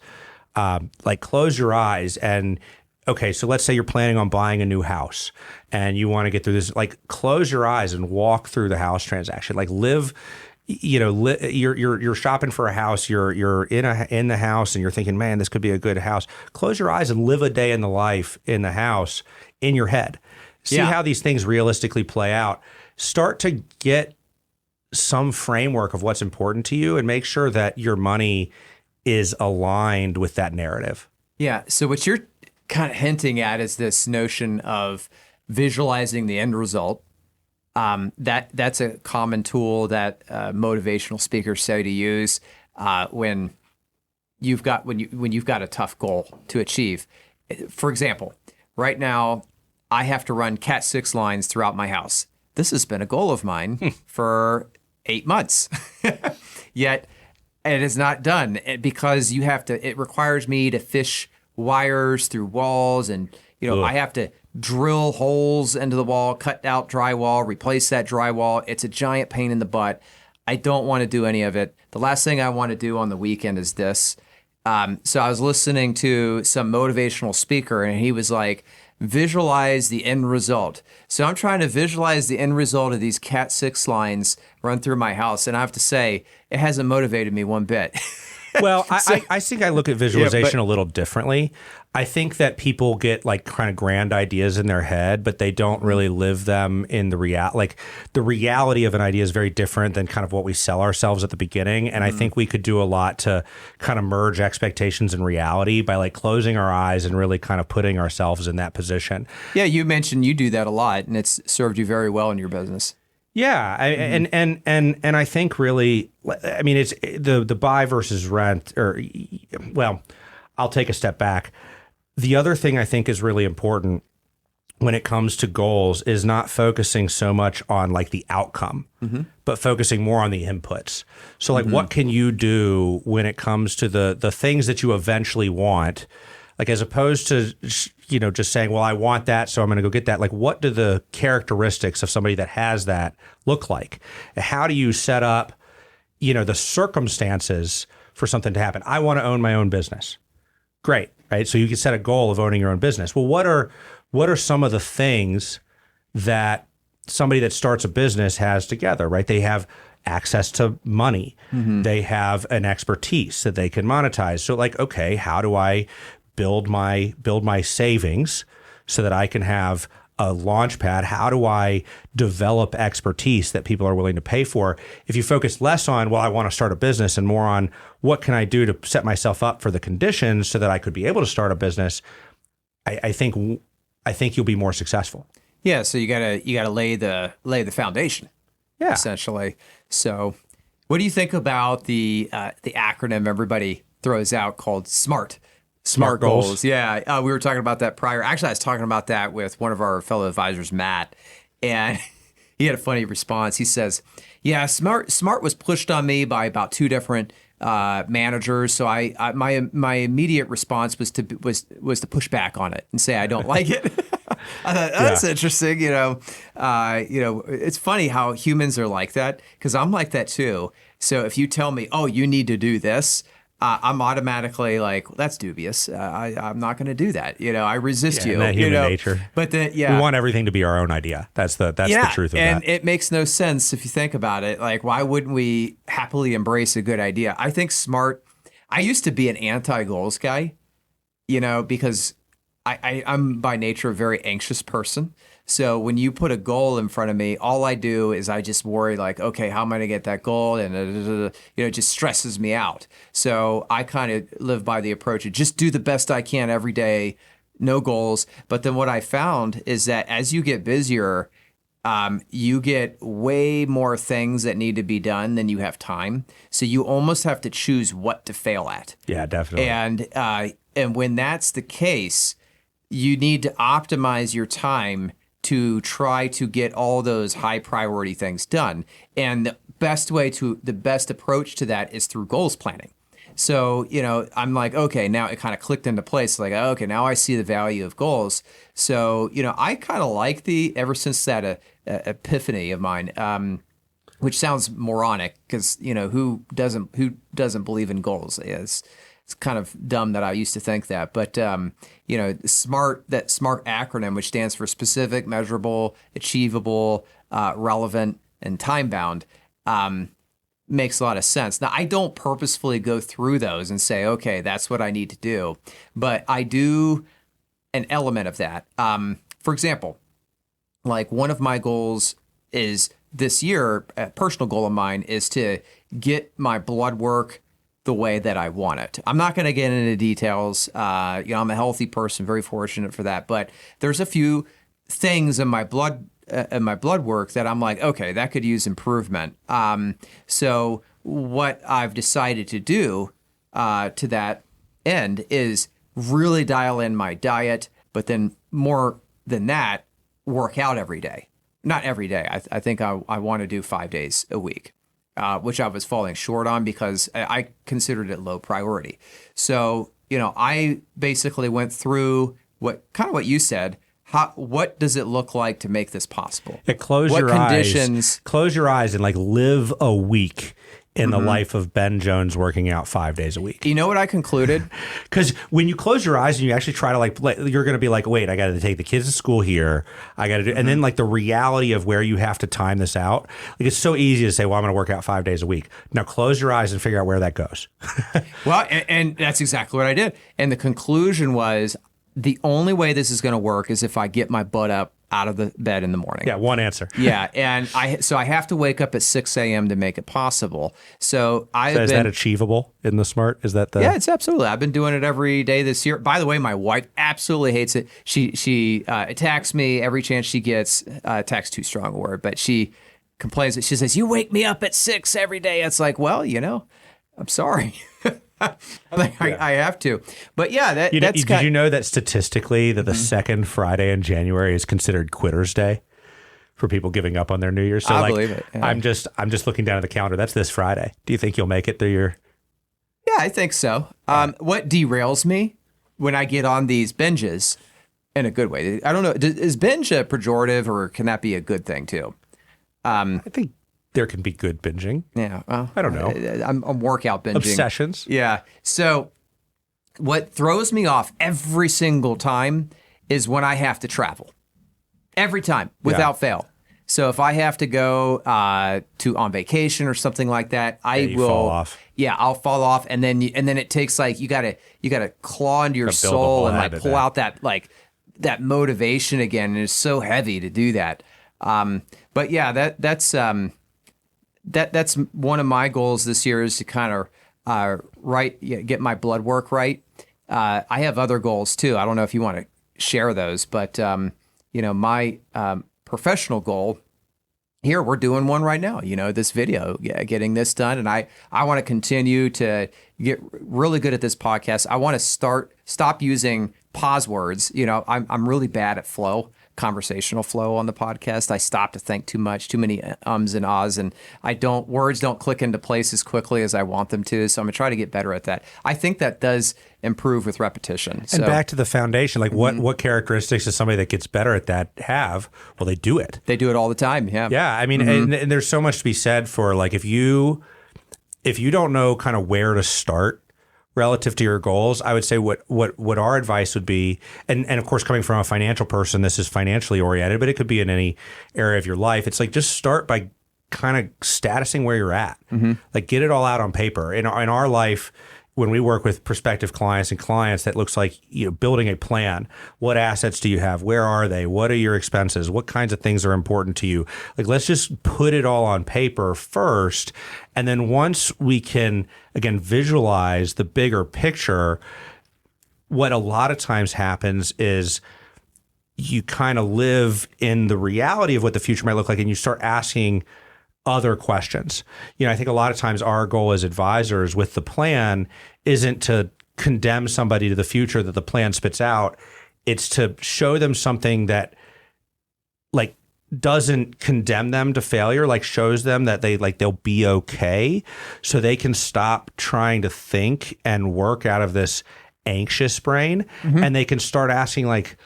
A: close your eyes and, okay, so let's say you're planning on buying a new house and you want to get through this, close your eyes and walk through the house transaction, you're shopping for a house, you're in the house and you're thinking, man, this could be a good house. Close your eyes and live a day in the life in the house in your head. See how these things realistically play out. Start to get some framework of what's important to you and make sure that your money is aligned with that narrative. Yeah.
B: So what you're kind of hinting at is this notion of visualizing the end result. That's a common tool that motivational speakers say to use when you've got a tough goal to achieve. For example, right now, I have to run Cat 6 lines throughout my house. This has been a goal of mine for 8 months. Yet it is not done because it requires me to fish wires through walls and I have to drill holes into the wall, cut out drywall, replace that drywall. It's a giant pain in the butt. I don't want to do any of it. The last thing I want to do on the weekend is this. So I was listening to some motivational speaker, and he was like, visualize the end result. So I'm trying to visualize the end result of these Cat 6 lines run through my house. And I have to say, it hasn't motivated me one bit.
A: Well, I think I look at visualization a little differently. I think that people get like kind of grand ideas in their head, but they don't really live them in the like the reality of an idea is very different than kind of what we sell ourselves at the beginning. And I think we could do a lot to kind of merge expectations and reality by like closing our eyes and really kind of putting ourselves in that position.
B: Yeah, you mentioned you do that a lot, and it's served you very well in your business.
A: Yeah, and I think really, I mean, it's the buy versus rent, or well, I'll take a step back. The other thing I think is really important when it comes to goals is not focusing so much on like the outcome, but focusing more on the inputs. So like, what can you do when it comes to the things that you eventually want? Like, as opposed to, just saying, well, I want that, so I'm going to go get that. Like, what do the characteristics of somebody that has that look like? How do you set up, the circumstances for something to happen? I want to own my own business. Great, right? So you can set a goal of owning your own business. Well, what are some of the things that somebody that starts a business has together, right? They have access to money. They have an expertise that they can monetize. So like, okay, how do I build my savings so that I can have a launch pad? How do I develop expertise that people are willing to pay for? If you focus less on, well, I want to start a business, and more on what can I do to set myself up for the conditions so that I could be able to start a business, I think you'll be more successful.
B: Yeah, so you gotta lay the foundation.
A: Yeah,
B: essentially. So, what do you think about the acronym everybody throws out called SMART? SMART goals. Yeah. We were talking about that prior. Actually, I was talking about that with one of our fellow advisors, Matt, and he had a funny response. He says, yeah, SMART was pushed on me by about two different managers. So my immediate response was to push back on it and say I don't like it. I thought that's interesting. It's funny how humans are like that, because I'm like that too. So if you tell me, oh, you need to do this, I'm automatically like, well, that's dubious. I'm not going to do that. I resist you.
A: That human nature.
B: But then,
A: we want everything to be our own idea. That's the truth of
B: and
A: that.
B: It makes no sense if you think about it. Like, why wouldn't we happily embrace a good idea? I think SMART. I used to be an anti-goals guy, because I'm by nature a very anxious person. So when you put a goal in front of me, all I do is I just worry like, okay, how am I going to get that goal? And, it just stresses me out. So I kind of live by the approach of just do the best I can every day, no goals. But then what I found is that as you get busier, you get way more things that need to be done than you have time. So you almost have to choose what to fail at.
A: Yeah, definitely.
B: And when that's the case, you need to optimize your time to try to get all those high priority things done. And the best approach to that is through goals planning. So, I'm like, okay, now it kind of clicked into place. Like, okay, now I see the value of goals. So, I kind of like ever since that epiphany of mine, which sounds moronic because, who doesn't believe in goals? It's kind of dumb that I used to think that, but SMART acronym, which stands for specific, measurable, achievable, relevant, and time bound, makes a lot of sense. Now, I don't purposefully go through those and say, okay, that's what I need to do, but I do an element of that. For example, like one of my goals is this year, a personal goal of mine is to get my blood work the way that I want it. I'm not going to get into details. I'm a healthy person, very fortunate for that. But there's a few things in my blood work that I'm like, okay, that could use improvement. So what I've decided to do to that end is really dial in my diet, but then more than that, work out every day. Not every day. I think I want to do 5 days a week. Which I was falling short on because I considered it low priority. So, I basically went through what you said. What does it look like to make this possible?
A: Close your eyes and like live a week in the life of Ben Jones working out 5 days a week.
B: You know what I concluded?
A: Because when you close your eyes and you actually try to you're going to be like, wait, I got to take the kids to school here. I got to do, and then like the reality of where you have to time this out. Like it's so easy to say, well, I'm going to work out 5 days a week. Now close your eyes and figure out where that goes.
B: Well, and that's exactly what I did. And the conclusion was the only way this is going to work is if I get my butt up out of the bed in the morning.
A: Yeah, one answer.
B: Yeah, and I have to wake up at 6 a.m. to make it possible. So
A: is that achievable in the SMART? Is that the...
B: Yeah, it's absolutely. I've been doing it every day this year. By the way, my wife absolutely hates it. She attacks me every chance she gets. Attacks too strong a word, but she complains that she says, "You wake me up at 6 every day." It's like, well, I'm sorry. I have to, but yeah,
A: did you know that statistically that the second Friday in January is considered Quitter's Day for people giving up on their New Year's? So
B: I believe it. Yeah.
A: I'm just looking down at the calendar. That's this Friday. Do you think you'll make it through your?
B: Yeah, I think so. What derails me when I get on these binges, in a good way? I don't know. Is binge a pejorative, or can that be a good thing too?
A: I think there can be good binging.
B: Yeah. Well,
A: I don't know.
B: I'm workout binging.
A: Obsessions.
B: Yeah. So what throws me off every single time is when I have to travel. Every time, without fail. So if I have to go on vacation or something like that, I will fall off. Yeah, I'll fall off, and then it takes like you gotta claw into your soul and like pull out that motivation again, and it's so heavy to do that. But yeah, that's one of my goals this year is to kind of get my blood work right. I have other goals too. I don't know if you want to share those, but my professional goal here, we're doing one right now. This video, getting this done, and I want to continue to get really good at this podcast. I want to stop using pause words. I'm really bad at conversational flow on the podcast. I stop to think too much, too many ums and ahs, and words don't click into place as quickly as I want them to. So I'm gonna try to get better at that. I think that does improve with repetition.
A: And back to the foundation, like what characteristics does somebody that gets better at that have? Well, they do it.
B: They do it all the time. Yeah.
A: Yeah. I mean, and there's so much to be said for like if you don't know kind of where to start relative to your goals, I would say what our advice would be, and of course coming from a financial person, this is financially oriented, but it could be in any area of your life. It's like just start by kind of statusing where you're at. Like get it all out on paper. In our life, when we work with prospective clients and clients, that looks like building a plan. What assets do you have? Where are they? What are your expenses? What kinds of things are important to you? Like let's just put it all on paper first. And then once we can, again, visualize the bigger picture, what a lot of times happens is you kind of live in the reality of what the future might look like, and you start asking other questions. I think a lot of times our goal as advisors with the plan isn't to condemn somebody to the future that the plan spits out. It's to show them something that like doesn't condemn them to failure, like shows them that they'll be okay, so they can stop trying to think and work out of this anxious brain, and they can start asking like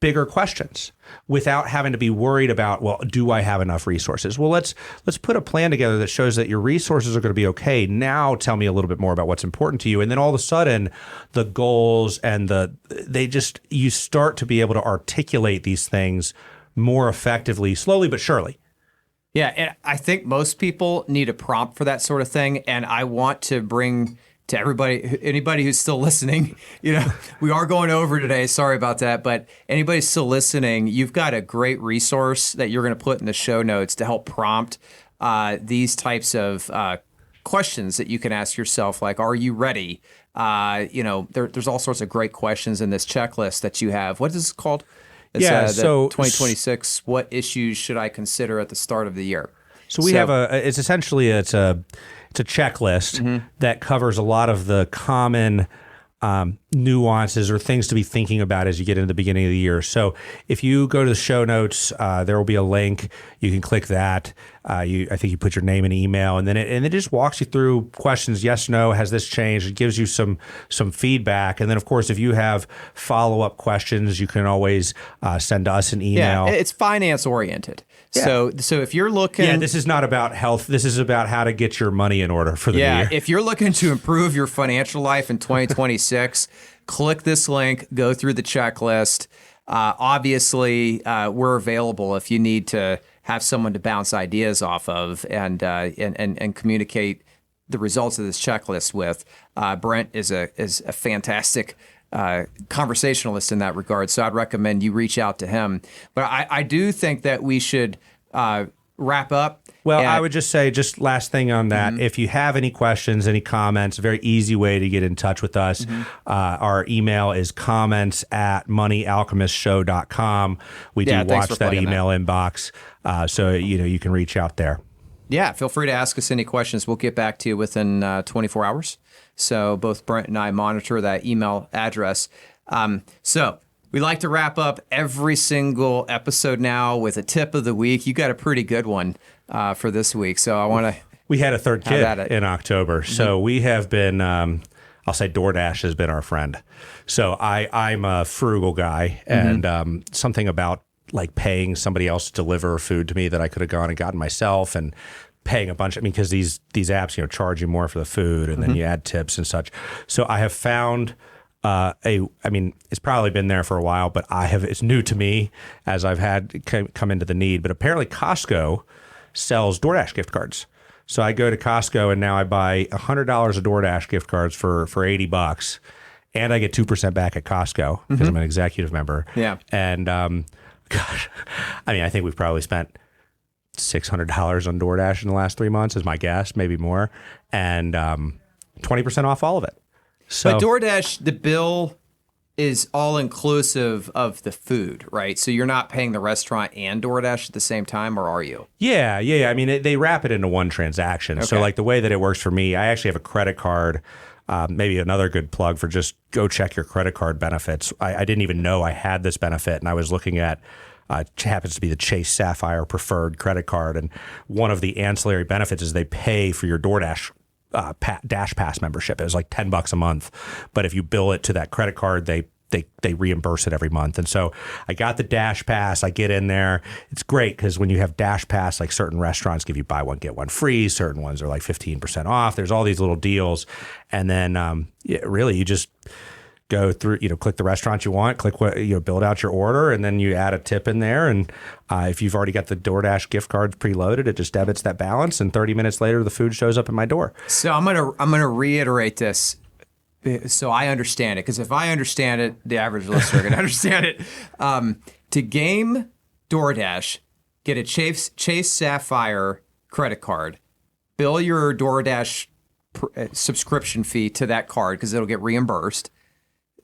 A: bigger questions without having to be worried about, well, do I have enough resources? Well, let's put a plan together that shows that your resources are going to be okay. Now tell me a little bit more about what's important to you. And then all of a sudden the goals and you start to be able to articulate these things more effectively, slowly but surely.
B: Yeah. And I think most people need a prompt for that sort of thing. And I want to bring to anybody who's still listening, we are going over today. Sorry about that. But anybody still listening, you've got a great resource that you're going to put in the show notes to help prompt these types of questions that you can ask yourself, like, are you ready? There's all sorts of great questions in this checklist that you have. What is this called? It's, so 2026, what issues should I consider at the start of the year?
A: So we have it's a checklist that covers a lot of the common nuances or things to be thinking about as you get into the beginning of the year. So if you go to the show notes, there will be a link. You can click that. I think you put your name and email, and then it just walks you through questions. Yes, no, has this changed? It gives you some feedback, and then of course, if you have follow-up questions, you can always send us an email.
B: Yeah, it's finance oriented. Yeah. So if you're looking,
A: this is not about health. This is about how to get your money in order for the year.
B: If you're looking to improve your financial life in 2026, click this link, go through the checklist. Obviously, we're available if you need to have someone to bounce ideas off of and communicate the results of this checklist with. Brent is a fantastic conversationalist in that regard, so I'd recommend you reach out to him. But I do think that we should wrap up.
A: Well, I would just say, just last thing on that, if you have any questions, any comments, a very easy way to get in touch with us. Our email is comments@moneyalchemistshow.com. We do watch that email inbox, so you can reach out there.
B: Yeah, feel free to ask us any questions. We'll get back to you within 24 hours. So both Brent and I monitor that email address. So we like to wrap up every single episode now with a tip of the week. You got a pretty good one for this week. So I want to...
A: We had a third kid in October. So we have been, I'll say DoorDash has been our friend. So I'm a frugal guy, and something about like paying somebody else to deliver food to me that I could have gone and gotten myself, and paying a bunch. I mean, because these apps, charge you more for the food, and then you add tips and such. So I have found it's probably been there for a while, but it's new to me as I've had come into the need. But apparently Costco sells DoorDash gift cards. So I go to Costco and now I buy $100 of DoorDash gift cards for $80, and I get 2% back at Costco because I'm an executive member.
B: Yeah. And
A: gosh, I think we've probably spent $600 on DoorDash in the last 3 months is my guess, maybe more, and 20% off all of it. So,
B: but DoorDash, the bill is all inclusive of the food, right? So you're not paying the restaurant and DoorDash at the same time, or are you?
A: Yeah. I mean, they wrap it into one transaction. Okay. So like the way that it works for me, I actually have a credit card. Maybe another good plug for just go check your credit card benefits. I didn't even know I had this benefit, and I was looking at happens to be the Chase Sapphire Preferred credit card, and one of the ancillary benefits is they pay for your DoorDash Dash Pass membership. It was like $10 a month, but if you bill it to that credit card, they reimburse it every month. And so I got the Dash Pass. I get in there. It's great because when you have Dash Pass, like certain restaurants give you buy one, get one free. Certain ones are like 15% off. There's all these little deals. And then really you just go through, click the restaurant you want, click what, build out your order, and then you add a tip in there. And if you've already got the DoorDash gift cards preloaded, it just debits that balance. And 30 minutes later, the food shows up at my door.
B: So I'm gonna reiterate this so I understand it, because if I understand it, the average listener can understand it. To game DoorDash, get a Chase Sapphire credit card, bill your DoorDash subscription fee to that card because it'll get reimbursed.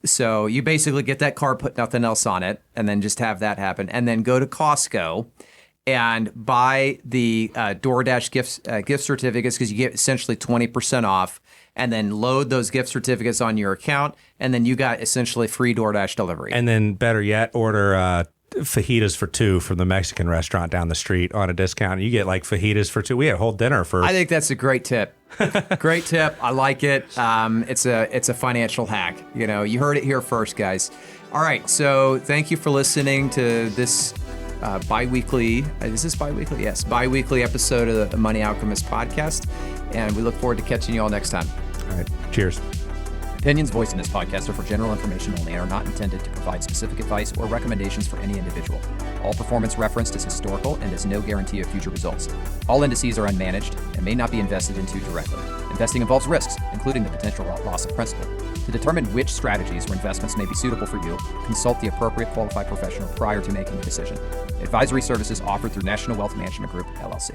B: So you basically get that card, put nothing else on it, and then just have that happen. And then go to Costco and buy the DoorDash gift certificates, because you get essentially 20% off, and then load those gift certificates on your account, and then you got essentially free DoorDash delivery.
A: And then better yet, order fajitas for $2 from the Mexican restaurant down the street on a discount. You get like fajitas for $2. We had a whole dinner for...
B: I think that's a great tip. Great tip. I like it. It's a financial hack. You heard it here first, guys. All right. So thank you for listening to this bi-weekly. Is this bi-weekly? Yes. Bi-weekly episode of the Money Alchemist podcast. And we look forward to catching you all next time.
A: All right. Cheers.
B: Opinions voiced in this podcast are for general information only and are not intended to provide specific advice or recommendations for any individual. All performance referenced is historical and is no guarantee of future results. All indices are unmanaged and may not be invested into directly. Investing involves risks, including the potential loss of principal. To determine which strategies or investments may be suitable for you, consult the appropriate qualified professional prior to making a decision. Advisory services offered through National Wealth Management Group, LLC.